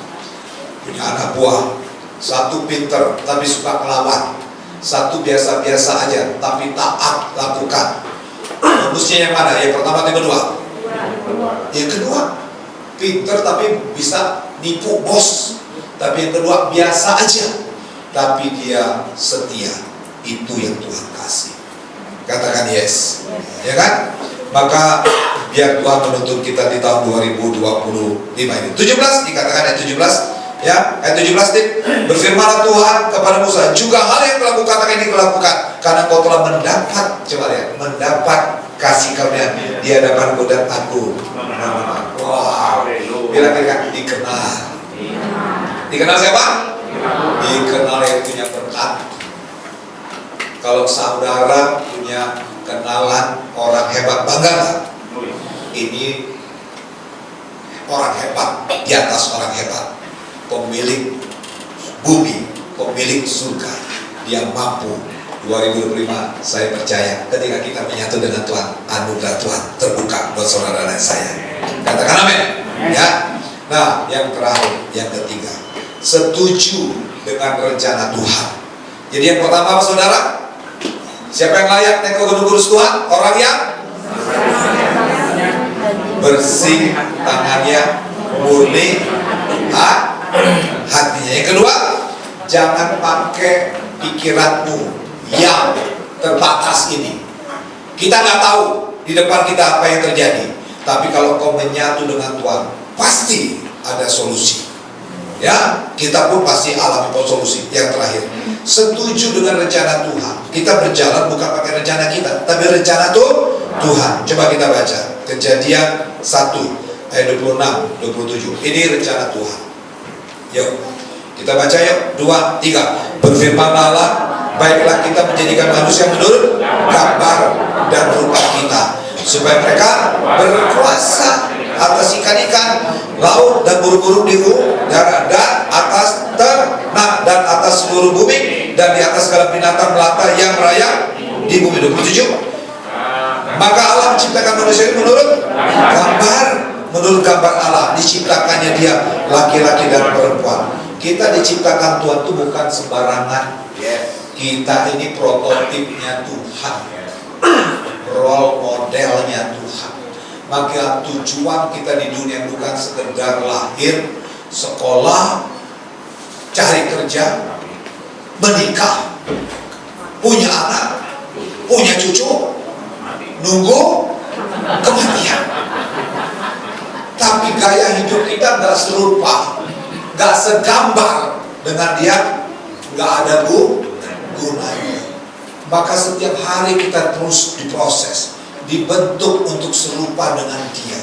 punya anak buah, satu pinter tapi suka melawan, satu biasa-biasa aja tapi taat lakukan. Bagusnya yang mana? Yang pertama atau yang kedua? Yang kedua. Pinter tapi bisa nipu bos. Tapi yang kedua biasa aja tapi dia setia. Itu yang Tuhan kasih. Katakan yes. Ya kan? Maka biar Tuhan menuntun kita di tahun 2025 ini. 17 dikatakan ayat 17. Ya, ayat 17 nih. Berfirmanlah Tuhan kepada Musa, juga hal yang telah kukatakan ini kulakukan, karena kau telah mendapat, coba lihat, mendapat kasih karunia di hadapanku dan aku. Wah, kira-kira dikenal. Dikenal siapa? Dikenal yang punya berkat. Kalau saudara punya kenalan orang hebat, bangga nggak? Ini orang hebat di atas orang hebat, pemilik bumi, pemilik surga. Dia mampu. 2025 saya percaya ketika kita menyatu dengan Tuhan, anugerah Tuhan terbuka buat saudara dan saya. Katakan amin. Ya. Nah, yang terakhir, yang ketiga, setuju dengan rencana Tuhan. Jadi yang pertama apa saudara? Siapa yang layak naik ke gunung kudus Tuhan? Orang yang bersih tangannya, murni hatinya. Yang kedua, jangan pakai pikiranmu yang terbatas ini. Kita nggak tahu di depan kita apa yang terjadi, tapi kalau kau menyatu dengan Tuhan, pasti ada solusi. Ya, kita pun pasti alami solusi. Yang terakhir, setuju dengan rencana Tuhan. Kita berjalan bukan pakai rencana kita, tapi rencana Tuhan. Coba kita baca Kejadian 1 ayat 26, 27. Ini rencana Tuhan. Yuk, kita baca yuk. 2, 3. Berfirman Allah, baiklah kita menjadikan manusia menurut gambar dan rupa kita, supaya mereka berkuasa atas ikan-ikan laut dan burung-burung di udara, dan atas ternak, dan atas seluruh bumi, dan di atas segala binatang melata yang merayap di bumi. 27. Maka Allah menciptakan manusia menurut gambar Allah. Diciptakannya dia laki-laki dan perempuan. Kita diciptakan Tuhan itu bukan sembarangan. Kita ini prototipnya Tuhan, role modelnya Tuhan. Maka tujuan kita di dunia bukan sekedar lahir, sekolah, cari kerja, menikah, punya anak, punya cucu, nunggu kematian. Tapi gaya hidup kita gak serupa, gak segambar dengan dia, gak ada gunanya. Maka setiap hari kita terus diproses, dibentuk untuk serupa dengan dia.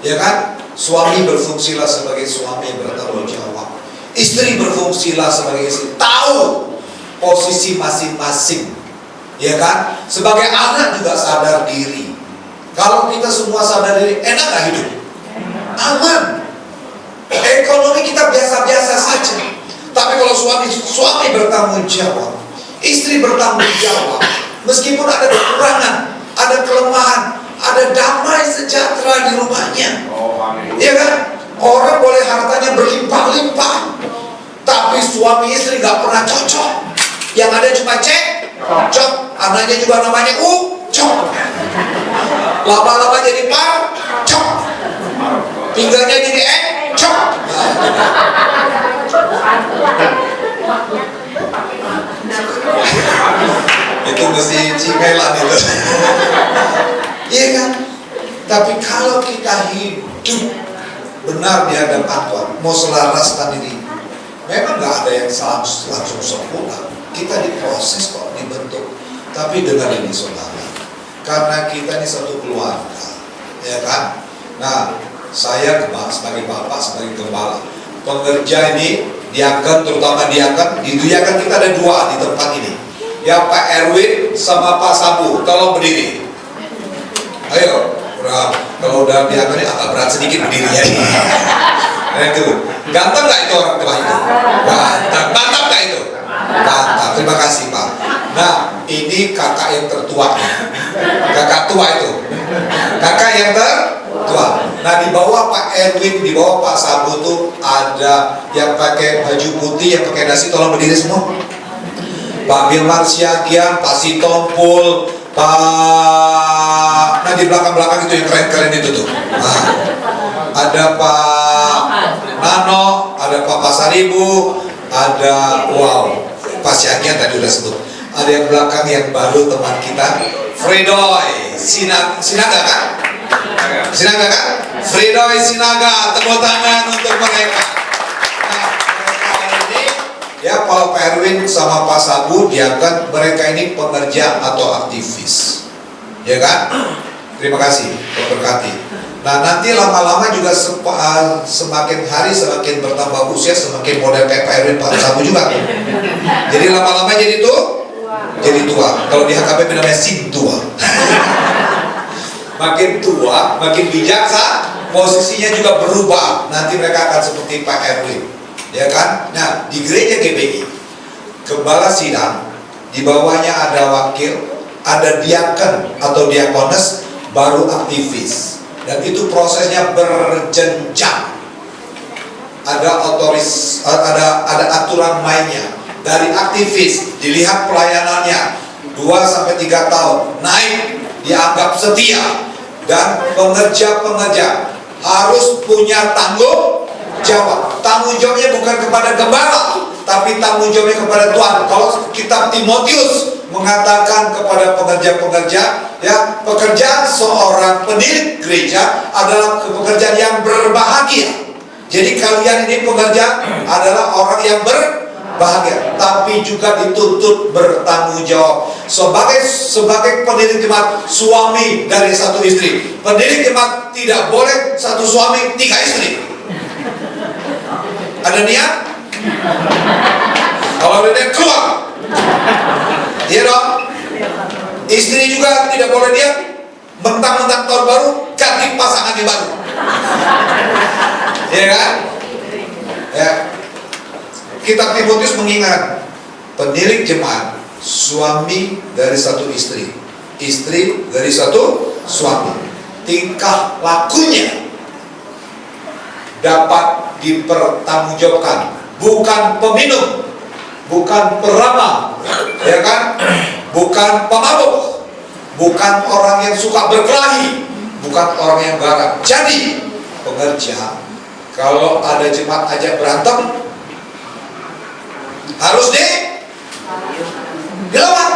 Ya kan? Suami berfungsilah sebagai suami yang bertanggung jawab. Istri berfungsilah sebagai istri, tahu posisi masing-masing. Ya kan? Sebagai anak juga sadar diri. Kalau kita semua sadar diri, enak gak hidup? Aman. Ekonomi kita biasa-biasa saja. Tapi kalau suami bertanggung jawab, istri bertanggung jawab, meskipun ada kekurangan, ada kelemahan, ada damai sejahtera di rumahnya. Iya kan? Orang boleh hartanya berlimpah-limpah, tapi suami istri gak pernah cocok. Yang ada cuma cocok, anaknya juga namanya cocok. Lama-lama jadi cocok, tinggalnya jadi cocok. Itu mesti cimelan itu. Iya kan? Tapi kalau kita hidup benar di hadapan Tuhan, mau selaraskan diri, memang gak ada yang langsung sempurna. Kita diproses kok, dibentuk. Tapi dengan ini saudara, karena kita ini satu keluarga, ya kan? Nah, saya sebagai bapak, sebagai gembala, pengerja ini diangkat, terutama diangkat, kan kita ada dua di tempat ini. Ya Pak Erwin sama Pak Sabu, tolong berdiri. Ayo, kalau udah diangkat ini agak berat sedikit berdirinya. Nah itu, ganteng nggak itu orang tua itu? Ganteng, mantap nggak itu? Mantap, terima kasih Pak. Nah, ini kakak yang tertua, kakak tua itu, kakak yang tertua. Nah di bawah Pak Erwin, di bawah Pak Sabu tuh ada yang pakai baju putih, yang pakai dasi, tolong berdiri semua. Pak Bilmar Siagian, Pak Sitompul, Pak, nah di belakang-belakang itu yang keren-keren itu tuh. Nah, ada Pak Nano, ada Pak Pasaribu, ada Pak Siagian tadi udah sebut. Ada yang belakang yang baru teman kita, Fredoy Sinaga kan? Sinaga kan? Fredoy Sinaga, tepuk tangan untuk mereka. Nah, mereka ini ya Pak Erwin sama Pak Sabu diangkat, mereka ini pengerja atau aktivis. Ya kan? Terima kasih, berkati. Nah nanti lama-lama juga semakin hari semakin bertambah usia, semakin model kayak Pak Erwin, Pak Sabu juga. Jadi lama-lama jadi tua. Kalau di HKBP namanya sim tua. makin tua, makin bijaksana, posisinya juga berubah. Nanti mereka akan seperti Pak Erwin, ya kan? Nah, di gereja GBI, gembala sidang, di bawahnya ada wakil, ada diaken atau diakones, baru aktivis. Dan itu prosesnya berjenjang. Ada aturan mainnya. Dari aktivis dilihat pelayanannya 2-3 tahun, naik dianggap setia, dan pengerja-pengerja harus punya tanggung jawab. Tanggung jawabnya bukan kepada gembala, tapi tanggung jawabnya kepada Tuhan. Kalau kitab Timotius mengatakan kepada pengerja-pengerja, ya, pekerjaan seorang pendiri gereja adalah pekerjaan yang berbahagia. Jadi kalian ini pekerja adalah orang yang berbahagia, tapi juga dituntut bertanggung jawab. Sebagai pendiri jemaat, suami dari satu istri. Pendiri jemaat tidak boleh satu suami 3 istri. Ada niat? Kalau ada niat, keluar. Iya dong. Istri juga tidak boleh dia mentang-mentang tahun baru ganti pasangan yang baru. Iya kan? Ya. Kitab Timotius mengingat pendiri jemaat, suami dari satu istri, istri dari satu suami. Tingkah lakunya dapat dipertanggungjawabkan. Bukan peminum, bukan peramal, ya kan? Bukan pemabuk, bukan orang yang suka berkelahi, bukan orang yang garang. Jadi pengerja, kalau ada jemaat ajak berantem, harus dilawan,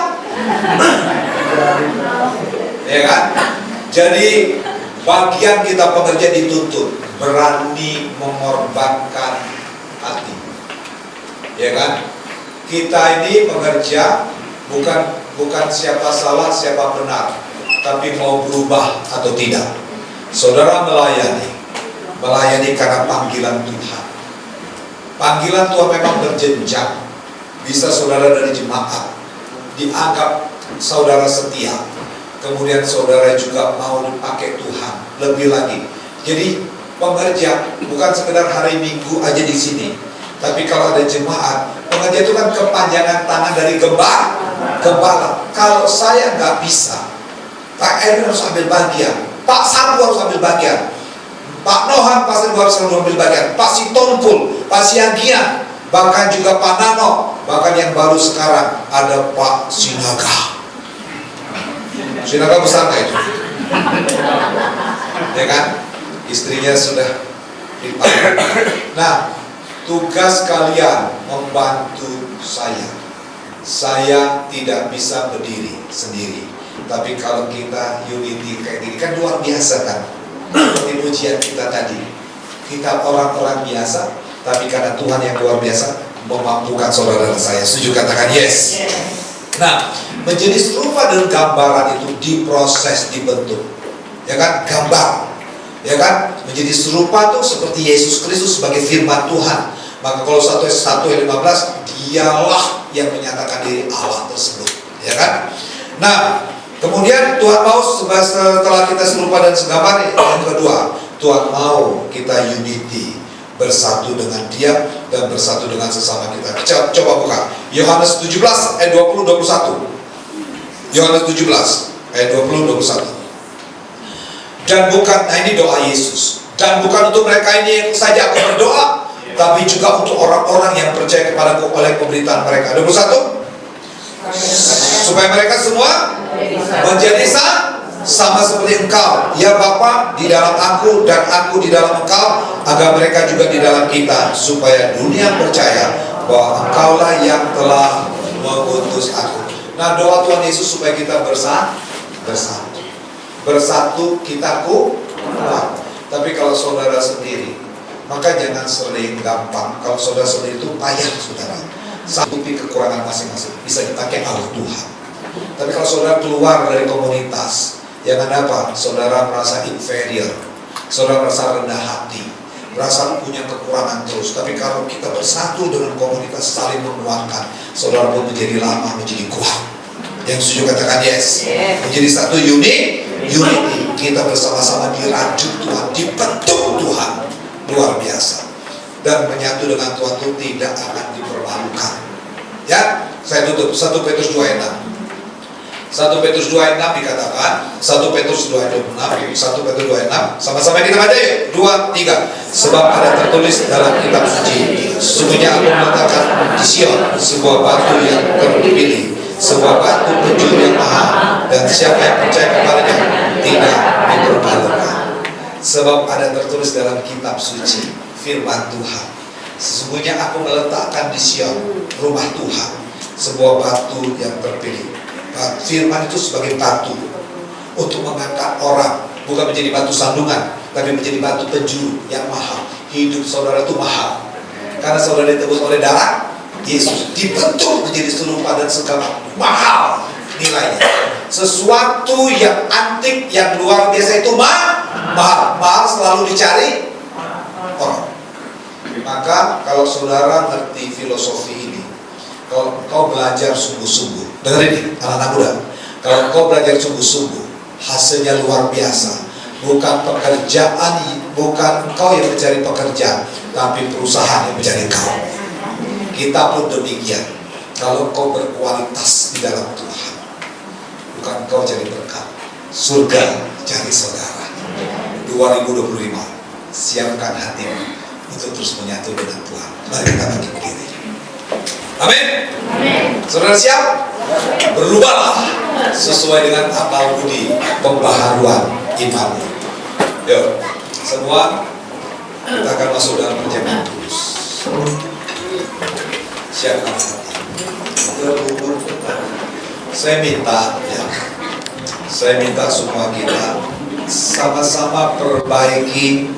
ya kan? Jadi bagian kita pekerja dituntut berani mengorbankan hati, ya kan? Kita ini pekerja bukan siapa salah siapa benar, tapi mau berubah atau tidak. Saudara melayani karena panggilan Tuhan. Panggilan Tuhan memang berjenjang. Bisa saudara dari jemaat dianggap saudara setia, kemudian saudara juga mau dipakai Tuhan lebih lagi. Jadi pengerja bukan sekedar hari Minggu aja di sini, tapi kalau ada jemaat, pengerja itu kan kepanjangan tangan dari gembala. Kalau saya nggak bisa, Pak Erwin harus ambil bagian, Pak Sabu harus ambil bagian, Pak Nohan pasti harus ambil bagian, Pak Sitompul, Pak Siagian, bahkan juga Pak Nano, bahkan yang baru sekarang ada Pak Sinaga. Sinaga besar nggak itu? Ya kan? Istrinya sudah dipanggil. Nah, tugas kalian membantu saya. Saya tidak bisa berdiri sendiri. Tapi kalau kita unity kayak gini kan luar biasa kan? Seperti pujian kita tadi. Kita orang-orang biasa, tapi karena Tuhan yang luar biasa memampukan saudara saya. Setuju katakan yes. Nah, menjadi serupa dengan gambaran itu diproses, dibentuk. Ya kan? Gambar. Ya kan, menjadi serupa tuh seperti Yesus Kristus sebagai firman Tuhan. Maka kalau 1 ayat 15, dialah yang menyatakan diri Allah tersebut, ya kan? Nah, kemudian Tuhan mau setelah kita serupa dan segambar, yang kedua, Tuhan mau kita unity, bersatu dengan Dia dan bersatu dengan sesama kita. Coba buka Yohanes 17 ayat 20-21. Yohanes 17 ayat 20-21. Dan bukan, nah ini doa Yesus. Dan bukan untuk mereka ini saja aku berdoa, tapi juga untuk orang-orang yang percaya kepadaku oleh pemberitaan mereka. 21. Supaya mereka semua menjadi sama seperti Engkau, ya Bapa, di dalam aku dan aku di dalam Engkau, agar mereka juga di dalam kita, supaya dunia percaya bahwa Engkaulah yang telah mengutus aku. Nah, doa Tuhan Yesus supaya kita bersatu kita kuat. Tapi kalau saudara sendiri, maka jangan sering gampang. Kalau saudara sendiri itu payah, saudara. Tutupi kekurangan masing-masing, bisa dipakai Allah Tuhan. Tapi kalau saudara keluar dari komunitas, jangan apa? Saudara merasa inferior, saudara merasa rendah hati, merasa punya kekurangan terus. Tapi kalau kita bersatu dengan komunitas, saling menguatkan, saudara pun menjadi lama, menjadi kuat. Yang setuju katakan yes. Menjadi satu unity. kita bersama-sama dirajut Tuhan, dibentuk Tuhan luar biasa, dan menyatu dengan Tuhan itu tidak akan dipermalukan. Ya, saya tutup 1 Petrus 2 ayat 6. 1 Petrus 2 ayat 6 dikatakan, 1 Petrus 2 ayat 6, 1 Petrus 2 ayat 6, sama-sama kita baca yuk, 2, 3. Sebab ada tertulis dalam kitab suci, sesungguhnya aku meletakkan di Sion sebuah batu yang terpilih, sebuah batu penjuru yang mahal, dan siapa yang percaya kepadanya tidak dipermalukan. Sebab ada tertulis dalam kitab suci, firman Tuhan, sesungguhnya aku meletakkan di Sion rumah Tuhan sebuah batu yang terpilih. Firman itu sebagai batu untuk mengangkat orang, bukan menjadi batu sandungan, tapi menjadi batu penjuru yang mahal. Hidup saudara itu mahal, karena saudara ditebus oleh darah Yesus, dibentuk menjadi serupa dan segala mahal nilainya. Sesuatu yang antik, yang luar biasa itu mahal. Mahal selalu dicari orang. Maka kalau saudara ngerti filosofi ini, kalau kau belajar sungguh-sungguh, dengerin nih anak-anak muda, kalau kau belajar sungguh-sungguh, hasilnya luar biasa. Bukan pekerjaan, bukan kau yang mencari pekerjaan, tapi perusahaan yang mencari kau. Kita pun demikian. Kalau kau berkualitas di dalam Tuhan, bukan kau cari berkat, surga cari saudara. 2025, siapkan hatimu untuk terus menyatu dengan Tuhan. Mari kita bangkit berdiri. Amin. Saudara siap? Berubahlah sesuai dengan akal budi, pembaharuan imanmu. Yuk, semua kita akan masuk dalam perjamuan kudus. Siapkan hati. Saya minta semua kita sama-sama perbaiki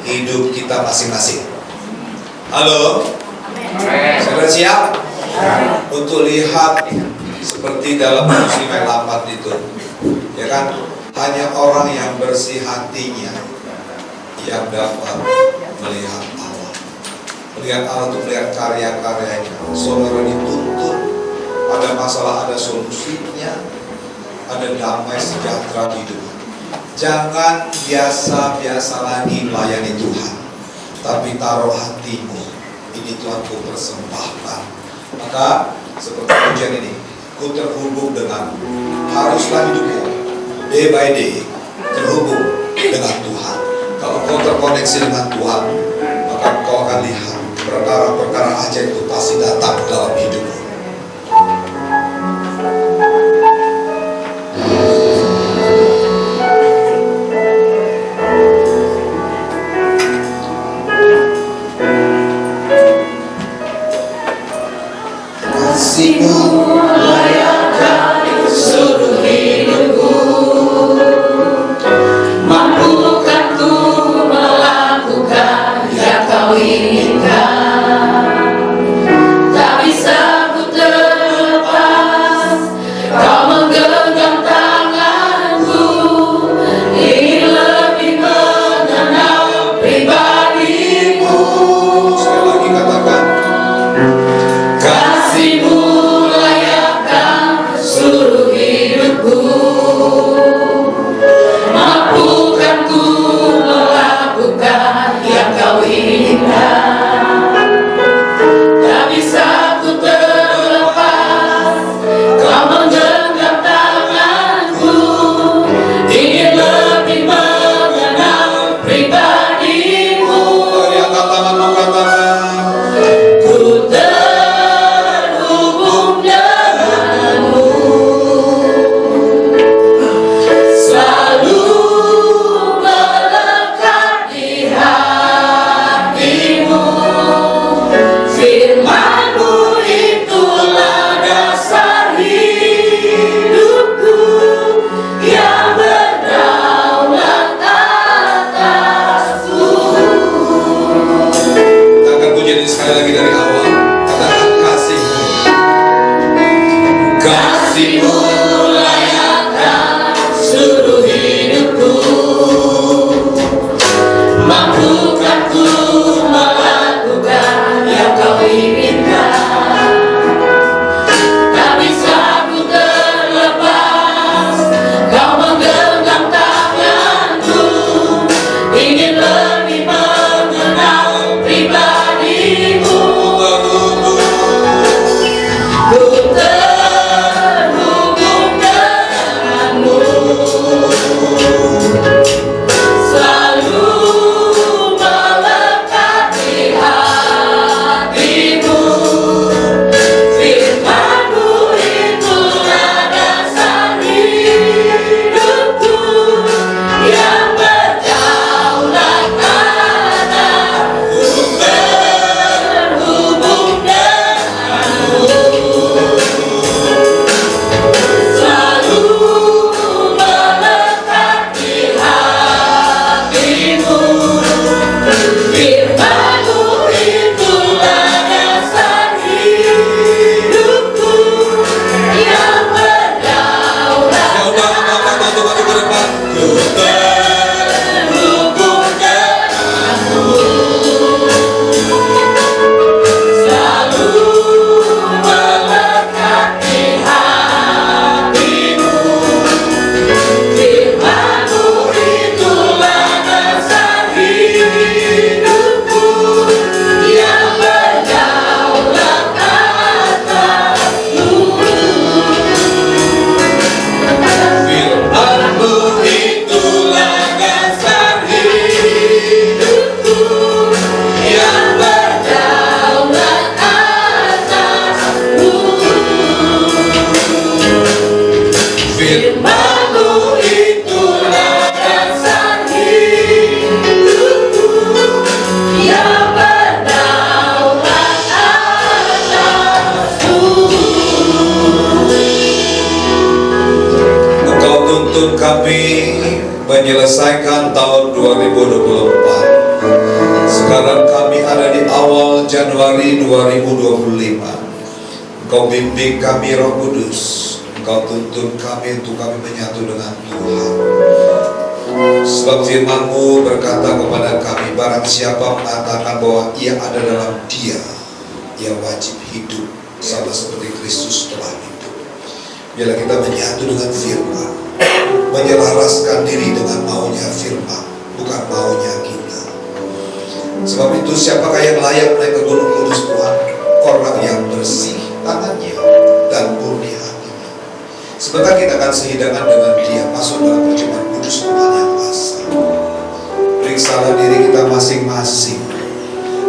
hidup kita masing-masing. Halo? Saudara siap? Untuk lihat seperti dalam Muslim yang 8 itu, ya kan? Hanya orang yang bersih hatinya yang dapat melihat Allah. Melihat Allah itu melihat karya-karyanya. Saudara dituntut, ada masalah ada solusinya, ada damai sejahtera di hidup. Jangan biasa-biasa lagi melayani Tuhan, tapi taruh hatimu, ini Tuhan ku persembahkan. Maka seperti ujian ini, ku terhubung dengan, haruslah hidupmu day by day terhubung dengan Tuhan. Kalau kau terkoneksi dengan Tuhan, maka kau akan lihat perkara-perkara ajaib itu pasti datang dalam hidupmu. Kasih-Mu layakkan seluruh hidupku, mampukan ku melakukan yang Kau inginkan. Tak bisa ku terlepas, Kau menggenggam tanganku, ingin lebih mengenal pribadimu. Sekali lagi katakan, kasih-Mu layakkan seluruh hidupku, mampukan ku melakukan yang Kau inginkan. Tak bisa ku terlepas, Kau menggenggam tanganku, ingin lebih mengenal pribadimu. Mari angkat tanganmu, katakan, ku terhubung denganmu, selalu melekat di hatimu. Firman-Mu itulah dasar hidupku yang berdaulat atasku. Kita akan puji ini sekali lagi dari awal. Katakan kasih-Mu. Kasih-Mu layakkan seluruh hidupku, mampukan ku melakukan yang Kau inginkan. Tak bisa ku terlepas, Kau menggenggam tanganku, menyelesaikan tahun 2024. Sekarang kami ada di awal Januari 2025. Engkau bimbing kami Roh Kudus, Engkau tuntun kami untuk kami menyatu dengan Tuhan. Sebab firman-Mu berkata kepada kami, barang siapa mengatakan bahwa ia ada dalam Dia, ia wajib hidup sama seperti Kristus telah hidup. Biarlah kita menyatu dengan firman, menyelaraskan diri dengan maunya firman, bukan maunya kita. Sebab itu siapakah yang layak naik ke gunung kudus Tuhan? Orang yang bersih tangannya dan murni hatinya. Sebentar kita akan sehidangan dengan Dia, masuk dalam perjamuan kudus Tuhan yang asa. Periksalah diri kita masing-masing,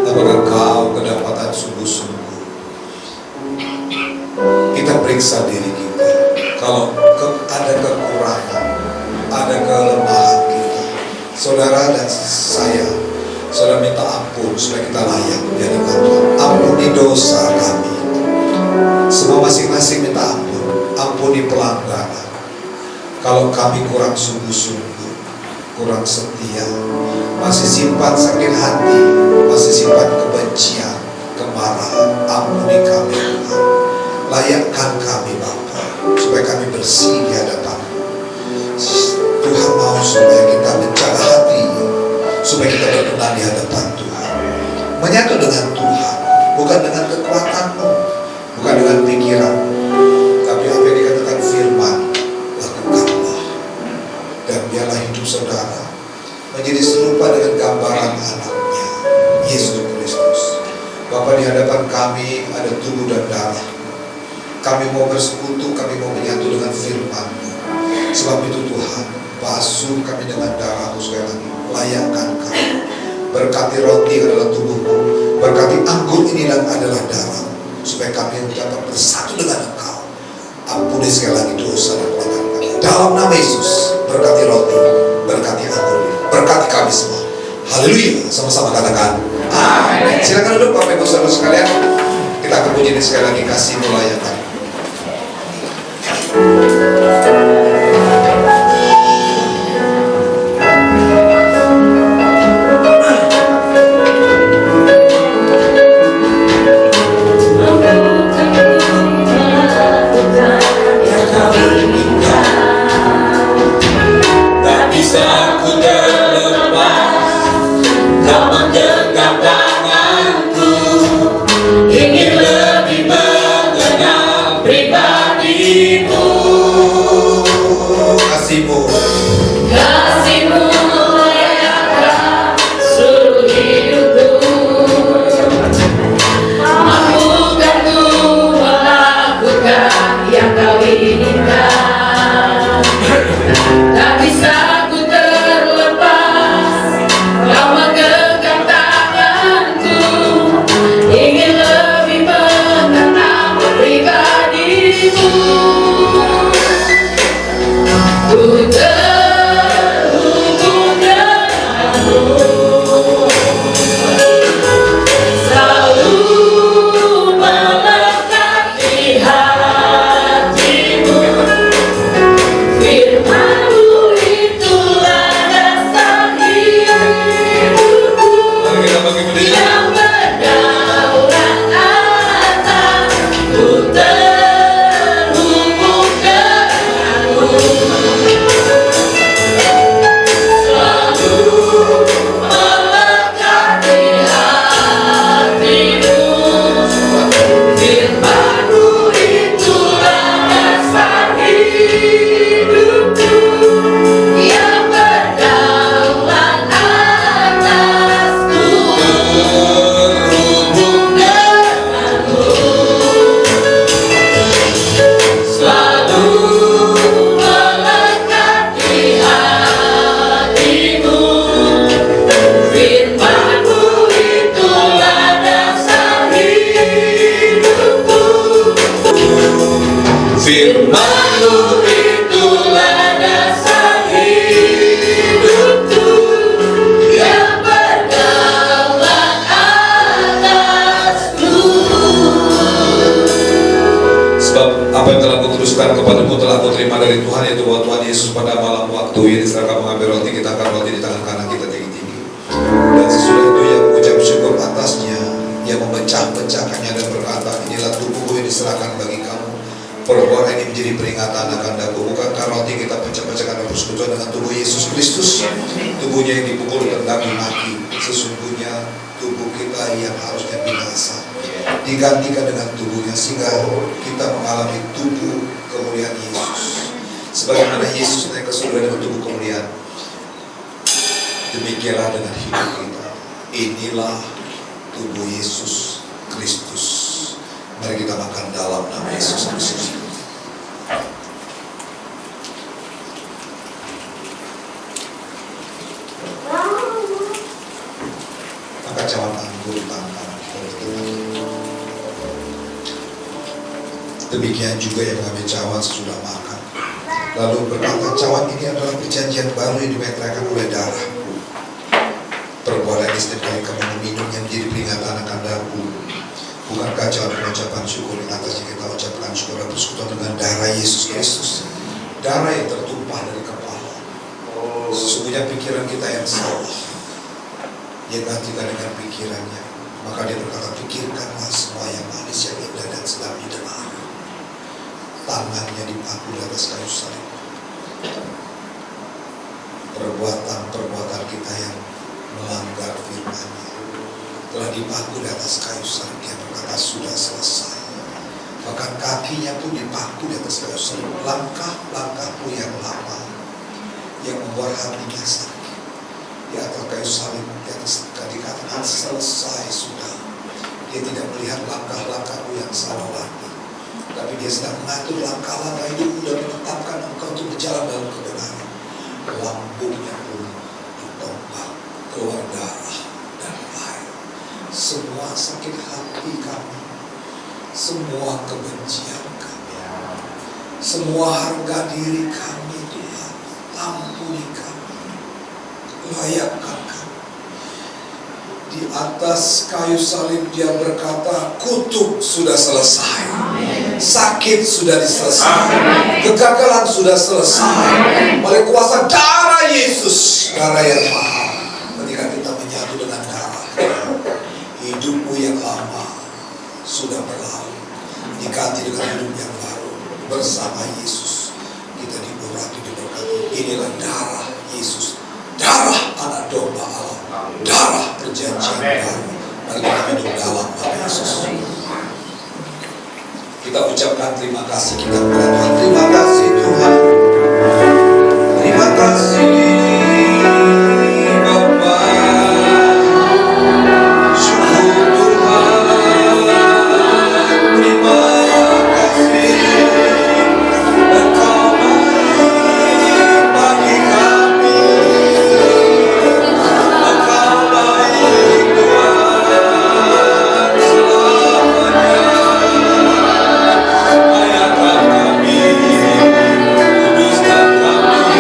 apakah kau kedapatan sungguh-sungguh. Kita periksa diri kita. Kalau ada kekurangan, ada kelemahan kita, saudara dan saya, saudara minta ampun supaya kita layak di hadapan Tuhan. Ampuni dosa kami. Semua masing-masing minta ampun. Ampuni pelanggaran. Kalau kami kurang sungguh-sungguh, kurang setia, masih simpan sakit hati, masih simpan kebencian, kemarahan, ampuni kami Tuhan. Layakkan kami Bapa, supaya kami bersih di hadapan-Mu. Tuhan mau supaya kita menjaga hati, supaya kita berkenan di hadapan Tuhan, menyatu dengan Tuhan, bukan dengan kekuatan-Mu, bukan dengan pikiran, tapi apa yang dikatakan firman, lakukanlah. Dan biarlah hidup saudara menjadi serupa dengan gambaran anaknya, Yesus Kristus. Bapa, di hadapan kami ada tubuh dan darah. Kami mau bersekutu, kami mau menyatu dengan firman-Mu. Sebab itu Tuhan, basuh kami dengan darah-Mu sekali lagi. Layakkan kami. Berkati roti adalah tubuh-Mu, berkati anggur ini dan adalah darah, supaya kami dapat bersatu dengan Engkau. Ampuni sekali lagi dosa dan pelanggaran kami. Dalam nama Yesus, berkati roti, berkati anggur ini, berkati kami semua. Haleluya, sama-sama katakan amin. Silakan duduk Bapak Ibu Saudara sekalian. Kita akan puji ini sekali lagi, kasih melayakkan. Kepadamu telah aku terima dari Tuhan, yaitu bahwa Tuhan Yesus pada malam waktu ini serta mengambil roti, kita peringatan akan daku. Bukankah roti kita pecah-pecah karena persekutuan dengan tubuh Yesus Kristus, tubuhnya yang dipukul tendang dimaki. Sesungguhnya tubuh kita yang harusnya binasa digantikan dengan tubuhnya, sehingga kita mengalami tubuh kemuliaan Yesus. Sebagaimana Yesus naik ke surga dengan tubuh kemuliaan, demikianlah dengan hidup kita. Inilah tubuh Yesus Kristus. Mari kita makan dalam nama Yesus Kristus. Maka cawan anggur tangan. Demikian juga yang mengambil cawan sesudah makan, lalu berkata, cawan ini adalah perjanjian baru yang dimeteraikan oleh darah. Perbuatan ini setiap kali kamu meminumnya menjadi peringatan akan darahku. Bukankah cawan pengucapan syukur yang atasnya kita ucapkan syukur dan persekutuan dengan darah Yesus Kristus, darah yang tertumpah dari kepala. Sesungguhnya pikiran kita yang salah dia gantikan dengan pikirannya. Maka dia berkata, pikirkanlah semua yang manis, yang indah dan sedap didengar. Tangannya dipaku di atas kayu salib. Perbuatan-perbuatan kita yang melanggar firman-Nya telah dipaku di atas kayu salib. Dia berkata, sudah selesai. Bahkan kakinya pun dipaku di atas kayu salib. Langkah-langkahmu yang lama, yang membuat hatinya sakit, di atas kayu salib, di atas dikatakan selesai sudah. Dia tidak melihat langkah-langkahmu yang salah lagi, tapi dia sedang mengatur langkah-langkah hidupmu dan menetapkan engkau untuk berjalan dalam kebenaran. Lambungnya pun ditombak, keluar darah dan air. Semua sakit hati kami, semua kebencian kami, semua harga diri kami, Tuhan, ampuni kami, layakkan kami. Di atas kayu salib dia berkata, kutuk sudah selesai. Sakit sudah diselesaikan. Kegagalan sudah selesai. Oleh kuasa darah Yesus, darah yang mahal. Ketika kita menyatu dengan darah, hidupmu yang lama sudah berlalu, diganti dengan hidup yang baru bersama Yesus. Kita diurapi, diberkati. Inilah darah Yesus, darah anak domba Allah, darah perjanjian baru. Mari kita minum dalam nama Yesus. Kita ucapkan terima kasih kita kepada Tuhan. Terima kasih Tuhan. Terima kasih Bapa. Syukur Tuhan. Terima kasih. Engkau baik bagi kami. Engkau baik Tuhan selamanya. Layakan kami, kuduskan kami.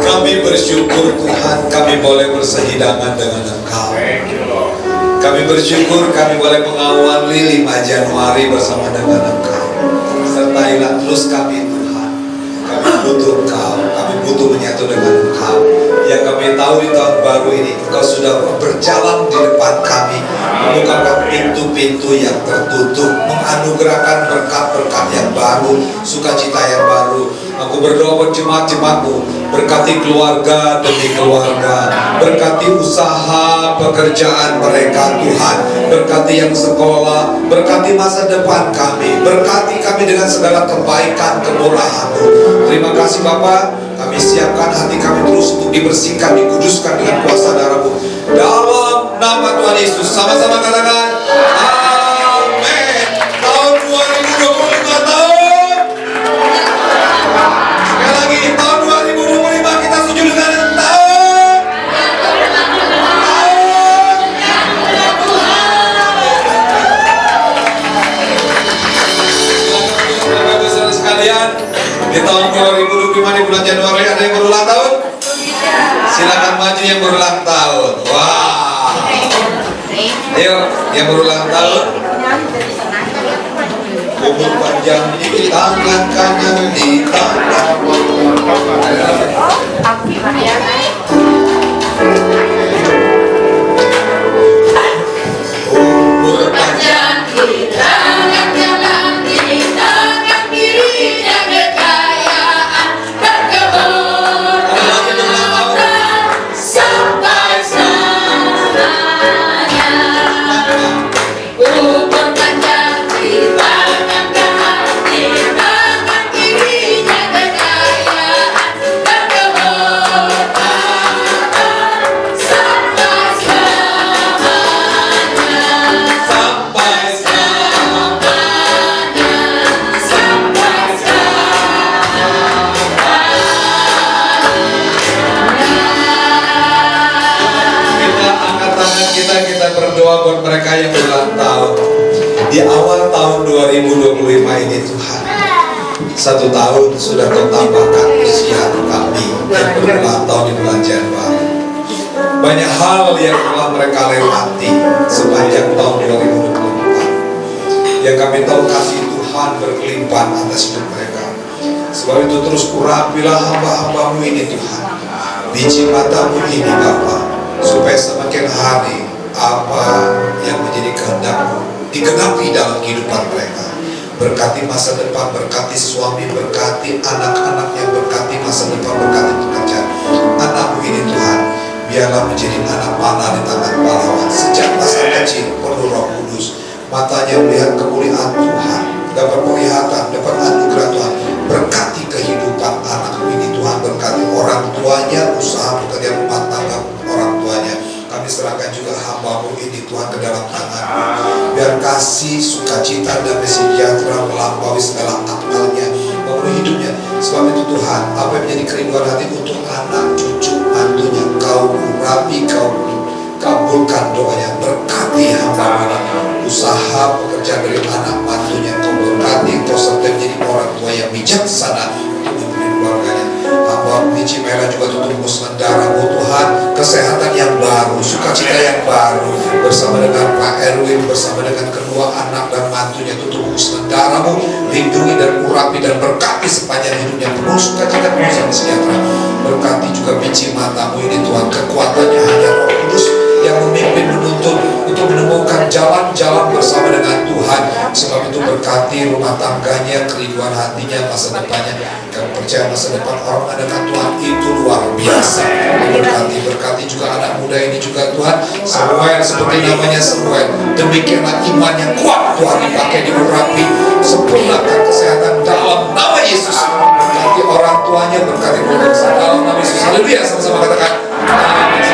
Kami bersyukur Tuhan, kami boleh bersehidangan dengan Engkau. Kami bersyukur kami boleh mengawali 5 Januari bersama dengan Engkau. Sertailah terus kami Tuhan. Kami butuh Engkau, kami butuh menyatu dengan Engkau. Yang kami tahu di tahun baru ini Engkau sudah berjalan di depan kami, membukakan pintu-pintu yang tertutup, menganugerahkan berkat-berkat yang baru, sukacita yang baru. Aku berdoa buat jemaat-jemaatmu, berkati keluarga demi keluarga, berkati usaha pekerjaan mereka Tuhan, berkati yang sekolah, berkati masa depan kami, berkati kami dengan segala kebaikan kemurahan-Mu. Terima kasih Bapa, kami siapkan hati kami terus untuk dibersihkan, dikuduskan dengan kuasa darah-Mu. Dalam nama Tuhan Yesus, sama-sama katakan amin. Tahun 2025 tahun. Sekali lagi, tahun 2025 kita setuju dengan tahun. Bapak-Ibu saudara sekalian, di tahun 2025 di bulan Januari ada yang berulang tahun? Silakan maju yang berulang tahun. Wah. Ayo, yang berulang tahun. Umur panjang di tangan kanan, di tangan. Umur panjang di tangan kanan, di tangan kirinya kekayaan dan keberkatan sampai selamanya. Umur panjang di tangan kanan, di tangan kirinya kekayaan dan keberkatan sampai selamanya. sampai kita angkat tangan kita berdoa buat mereka yang berulang tahun di awal tahun 2025 ini Tuhan. 1 tahun sudah Kau tambahkan usia kami yang berulang tahun di bulan Januari. Banyak hal yang telah mereka lewati sepanjang tahun 2024 yang kami tahu kasih Tuhan berkelimpahan atas hidup mereka. Sebab itu terus urapilah hamba-hamba-Mu ini Tuhan, biji mata-Mu ini Bapa, supaya semakin hari apa yang menjadi kehendak-Mu digenapi dalam kehidupan mereka. Berkati masa depan, berkati suami, berkati anak-anaknya, berkati masa depan, berkati pekerjaan anak-Mu ini Tuhan. Biarlah menjadi anak panah di tangan pahlawan. Sejak masa kecil penuh Roh Kudus, matanya melihat kemuliaan Tuhan, dapat penglihatan, dapat anugerah Tuhan. Berkati kehidupan anak ini Tuhan, berkati orang tuanya, usaha pekerjaan rumah tangga orang tuanya. Kami serahkan juga hamba-Mu ini Tuhan ke dalam tangan. Biar kasih, sukacita, dan sejahtera melampaui segala akalnya, memenuhi hidupnya. Sebab itu Tuhan, apa yang menjadi kerinduan hati untuk anak, cucu, mantunya, Kau urapi, Kau kabulkan doanya. Berkati hamba-Mu ini, usaha pekerjaan dari anak mantunya, Kau berkati, Kau serta menjadi orang tua yang bijaksana untuk memimpin keluarganya. Hamba biji merah juga tutup musnah darah-Mu Tuhan, kesehatan yang baru, sukacita yang baru, bersama dengan Pak Erwin, bersama dengan kedua anak dan mantunya, tutup musnah darah-Mu, lindungi dan urapi dan berkati sepanjang hidupnya, penuh sukacita, penuh sejahtera. Berkati juga biji mata-Mu ini Tuhan, kekuatannya hanya Roh Kudus yang memimpin, menuntun untuk menemukan jalan-jalan bersama dengan Tuhan. Sebab itu berkati rumah tangganya, kerinduan hatinya, masa depannya. Kami percaya masa depan orang dengan Tuhan itu luar biasa. Berkati juga anak muda ini juga Tuhan, Samuel, seperti namanya Samuel, demikianlah iman yang kuat Tuhan dipakai, diurapi, sempurnakan kesehatan dalam nama Yesus. Berkati orang tuanya, berkati keluarga dalam nama Yesus. Haleluya, sama-sama katakan amin.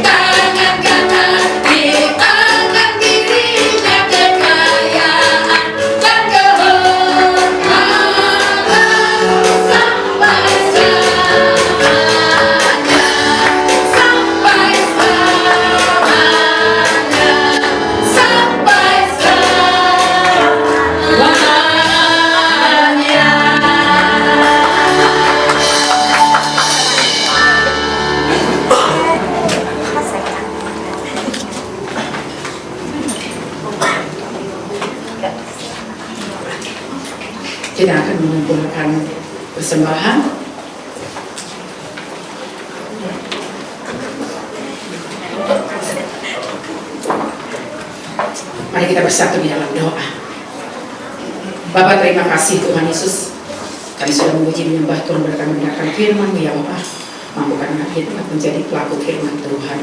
Tangan kanan, di tangan kirinya kekayaan. Kita akan mengumpulkan persembahan. Mari kita bersatu di dalam doa. Bapa, terima kasih Tuhan Yesus. Kami sudah memuji menyembah Tuhan, berkat mendengarkan firman-Mu ya Bapa. Mampukan kami tetap menjadi pelaku firman Tuhan.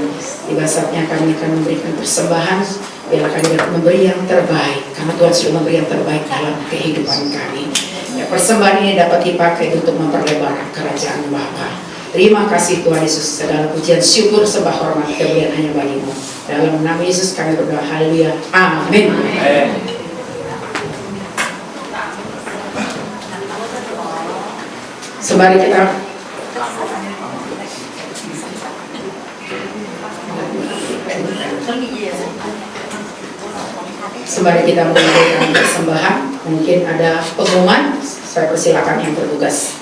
Tiba saatnya kami akan memberikan persembahan. Biarlah kami dapat memberi yang terbaik, karena Tuhan sudah memberi yang terbaik dalam kehidupan kami. Ya, persembahan ini dapat dipakai untuk memperlebar kerajaan Bapa. Terima kasih Tuhan Yesus. Segala pujian, syukur, sembah, hormat, kemuliaan hanya bagi-Mu. Dalam nama Yesus kami berdoa. Haleluya. Amin. Sembari kita memberikan persembahan, mungkin ada pengumuman. Saya persilakan yang bertugas.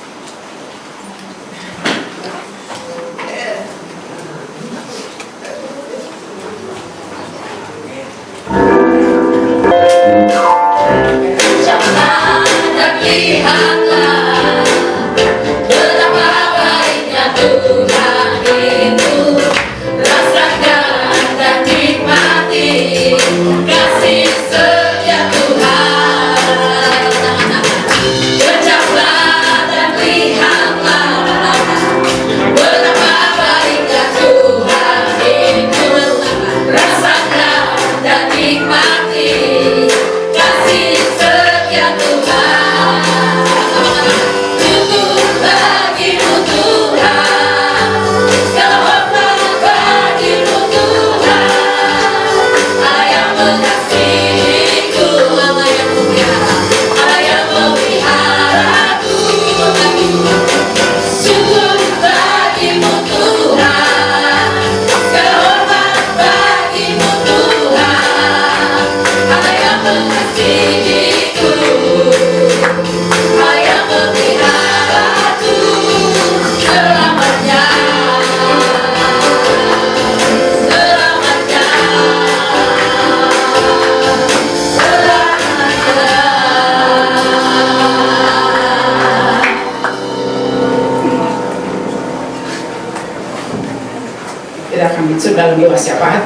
Kita akan masuk dalam doa syafaat.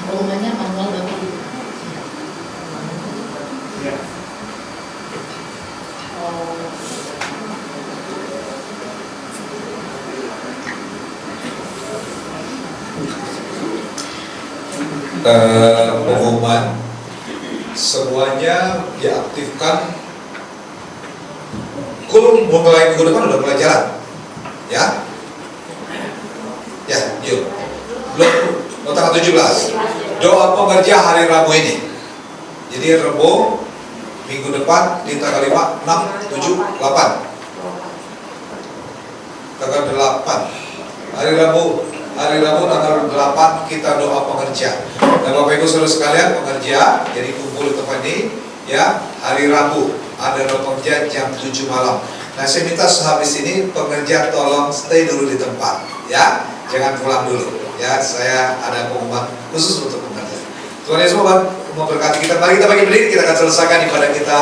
Pengumumannya manual Bapak Ibu. Pengumuman semuanya diaktifkan. Mulai minggu depan udah mulai jalan, ya, yuk. Belum tanggal 17. Doa pengerja hari Rabu ini. Jadi Rabu minggu depan di tanggal 5, 6, 7, 8. Tanggal 8 hari Rabu tanggal 8 kita doa pengerja. Nah, Bapak Ibu Saudara sekalian, pengerja jadi kumpul di tempat ini ya, hari Rabu ada doa pengerja jam 7 malam. Nah, saya minta sehabis ini pengerja tolong stay dulu di tempat ya, jangan pulang dulu ya. Saya ada pengumuman khusus untuk pengerja. Tuhan Yesus memberkati kita. Mari kita bagi berdiri, kita akan selesaikan ibadah kita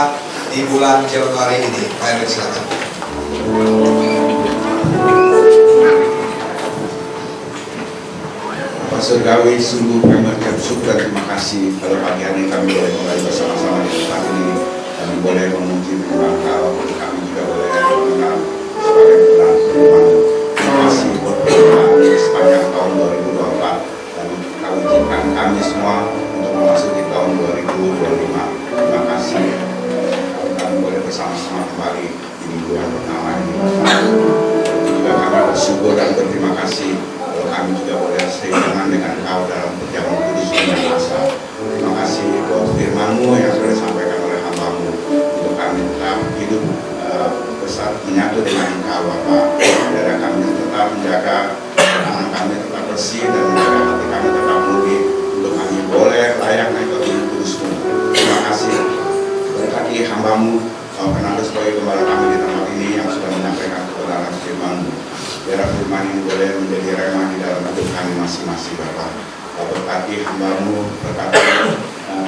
di bulan Januari ini. Mari silakan. Pak Surgawi, sungguh kami mengucap syukur dan terima kasih pada pagi hari kami boleh kembali bersama-sama di tempat ini. Kami boleh memuji Engkau, kami juga boleh mengenal sebagai bulan firman. Terima kasih buat kami sepanjang tahun 2024 dan Kau izinkan kami semua untuk memasuki tahun 2025. Terima kasih kami boleh bersama-sama kembali di minggu yang pertama ini. Juga kami bersyukur dan berterima kasih kami juga boleh seiringan dengan Kau dalam perjalanan kudus dan asa. Terima kasih buat firman-Mu yang sudah disampaikan oleh hamba-Mu untuk kami tetap hidup besar menyatu dengan Engkau Bapa. Biar kami tetap menjaga tangan kami tetap bersih dan menjaga hati kami tetap murni untuk kami boleh layak naik ke tubuh kudus-Mu. Terima kasih berkati hamba-Mu Fernandes sebagai gembala kami di tempat ini yang sudah menyampaikan kebenaran firman-Mu. biar firman ini boleh menjadi rema di dalam hidup kami masing-masing Bapak. Berkati hamba-Mu, berkati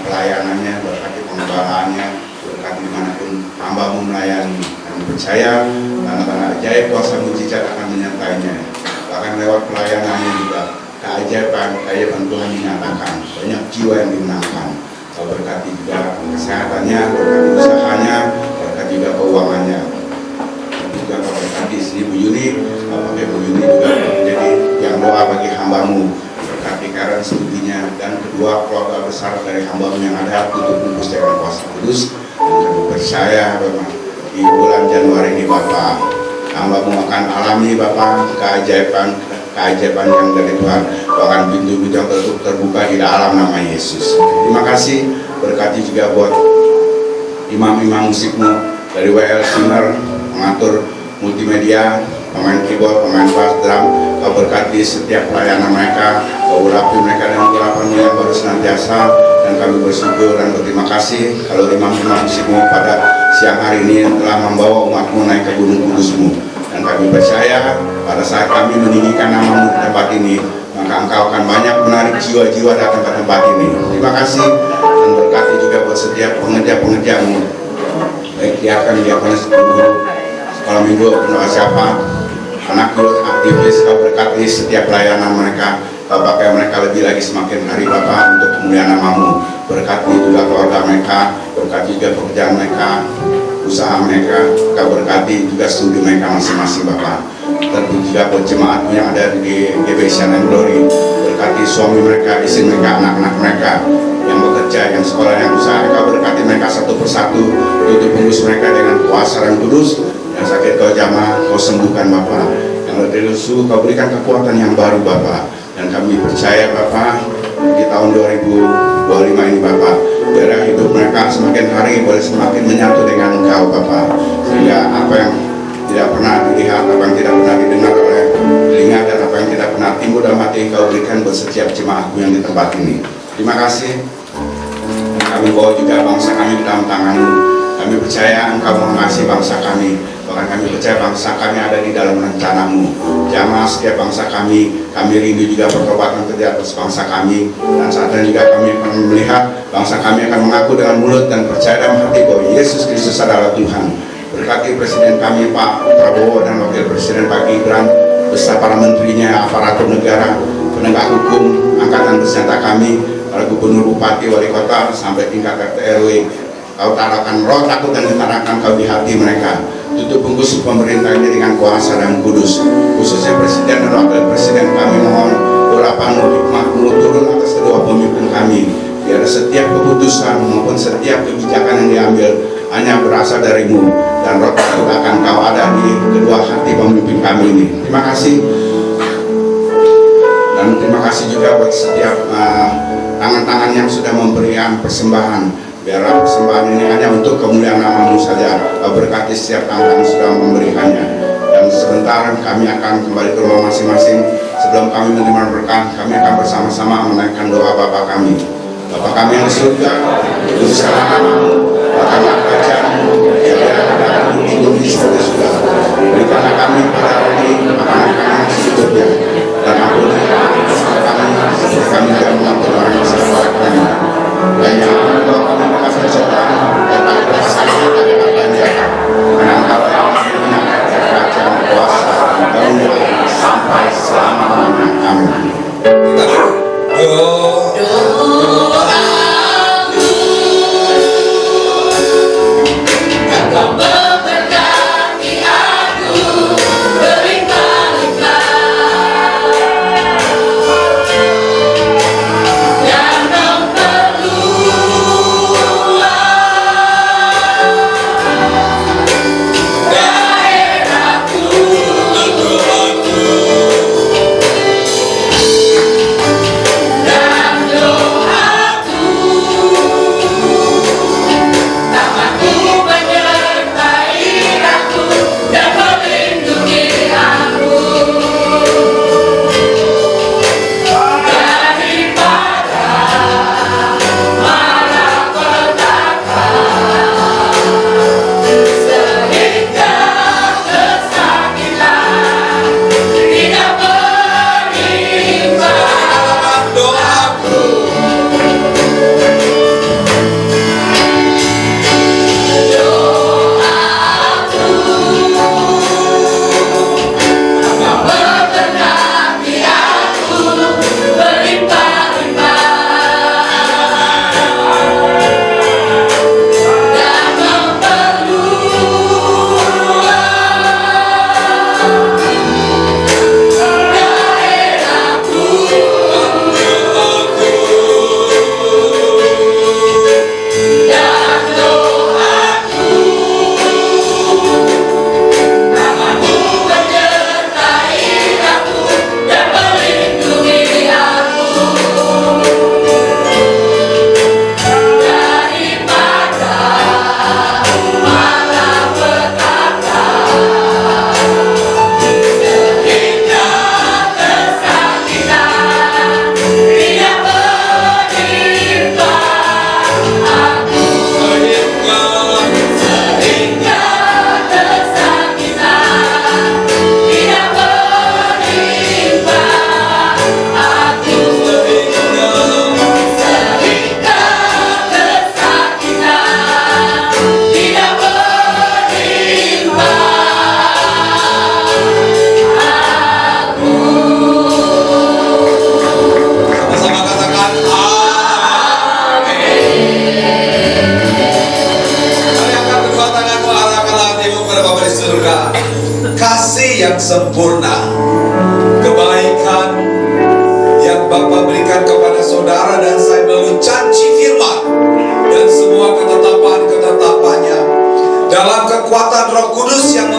pelayanannya, berkati pengembalaannya, berkati dimanapun hamba-Mu melayani. Kami percaya tanda-tanda ajaib kuasa mujizat akan menyertainya. Bahkan lewat pelayanannya juga keajaiban Tuhan dinyatakan, banyak jiwa yang dimenangkan. Berkati juga kesehatannya, berkati usahanya, berkati juga keuangannya. Juga berkati sini Bu Yuni, pakai Bu Yuni juga menjadi yang doa bagi hamba-Mu. Berkati Karen studinya dan kedua keluarga besar dari hamba-Mu yang ada, tutup bungkus dengan kuasa kudus. Dan kami percaya Bapak, di bulan Januari ini Bapak, hamba-Mu akan alami Bapak keajaiban yang dari Tuhan, bahkan pintu-pintu yang terbuka di dalam nama Yesus. Terima kasih, berkati juga buat imam-imam musikmu dari WL Singer, mengatur multimedia, pemain keyboard, pemain bass, drum. Kau berkati setiap pelayanan mereka, Kau urapi mereka dengan urapan-Mu yang baru senantiasa, dan kami bersyukur dan berterima kasih kalau imam-imam musikmu pada siang hari ini telah membawa umat-Mu naik ke gunung kudus-Mu. Dan kami percaya pada saat kami meninggikan nama-Mu di tempat ini, maka Engkau akan banyak menarik jiwa-jiwa datang ke tempat ini. Terima kasih, dan berkati juga buat setiap pengerja-pengerja-Mu, baik diakonis, guru, sekolah minggu, pendoa siapa, anak youth, aktivis. Kau berkati setiap pelayanan mereka, Kau pakai mereka lebih lagi semakin hari Bapak untuk kemuliaan nama-Mu. Berkati juga keluarga mereka, berkati juga pekerjaan mereka, usaha mereka. Kau berkati juga studi mereka masing-masing Bapak. Terlebih juga buat jemaat yang ada di GBC and Glory, berkati suami mereka, istri mereka, anak-anak mereka yang bekerja, yang sekolah, yang usaha. Kau berkati mereka satu persatu, tutup bungkus mereka dengan kuasa dan kudus. Yang sakit Kau jamah, Kau sembuhkan Bapak. Yang letih lesu Kau berikan kekuatan yang baru Bapak. Dan kami percaya Bapak, di tahun 2025 ini Bapak, biar hidup mereka semakin hari boleh semakin menyatu dengan Engkau Bapak, sehingga apa yang tidak pernah dilihat, apa yang tidak pernah didengar oleh telinga, dan apa yang tidak pernah timbul dalam hati Kau berikan buat setiap jemaat-Mu yang di tempat ini. Terima kasih. Dan kami bawa juga bangsa kami di dalam tangan-Mu. Kami percaya Engkau mengasihi bangsa kami, bahkan kami percaya bangsa kami ada di dalam rencana-Mu. Jamah setiap bangsa kami rindu juga pertobatan terhadap bangsa kami, dan saat ini juga kami akan melihat bangsa kami akan mengaku dengan mulut dan percaya dalam hati bahwa Yesus Kristus adalah Tuhan. Berkati Presiden kami Pak Prabowo dan Wakil Presiden Pak Gibran, beserta para menterinya, aparatur negara, penegak hukum, angkatan bersenjata kami, para gubernur, bupati, wali kota, sampai tingkat RT RW. Kau taruhkan roh takut dan ditanamkan Kau di hati mereka. Tutup bungkus pemerintah ini dengan kuasa dan kudus. Khususnya Presiden dan Wakil Presiden, kami mohon urapan hikmat-Mu turun atas kedua pemimpin kami. Biar setiap keputusan maupun setiap kebijakan yang diambil hanya berasal dari-Mu, dan roh takut akan Kau ada di kedua hati pemimpin kami ini. Terima kasih. Dan terima kasih juga buat setiap tangan-tangan yang sudah memberikan persembahan. Biarlah persembahan ini hanya untuk kemuliaan nama-Mu saja. Kau berkati setiap tangan sudah memberikannya. Dan sebentar kami akan kembali ke rumah masing-masing. Sebelum kami menerima berkah, kami akan bersama-sama menaikkan doa Bapa kami. Bapa kami yang di surga, kuduskanlah nama-Mu, berkatlah kerajaan-Mu, biarlah kedatangan-Mu di bumi seperti surga. Berikanlah kami pada hari ini makanan kami secukupnya, dan ampuni kami seperti kami juga mengampuni orang yang salah kami. Dan jangan kalau kami berkasih setan, dan kami berkasih karena Engkau yang punya kerajaan, kuasa, dan kemuliaan sampai selama-lamanya. Amin. Doa oleh surga, kasih yang sempurna, kebaikan yang Bapa berikan kepada saudara dan saya melalui janji firman dan semua ketetapan-ketetapannya dalam kekuatan Roh Kudus yang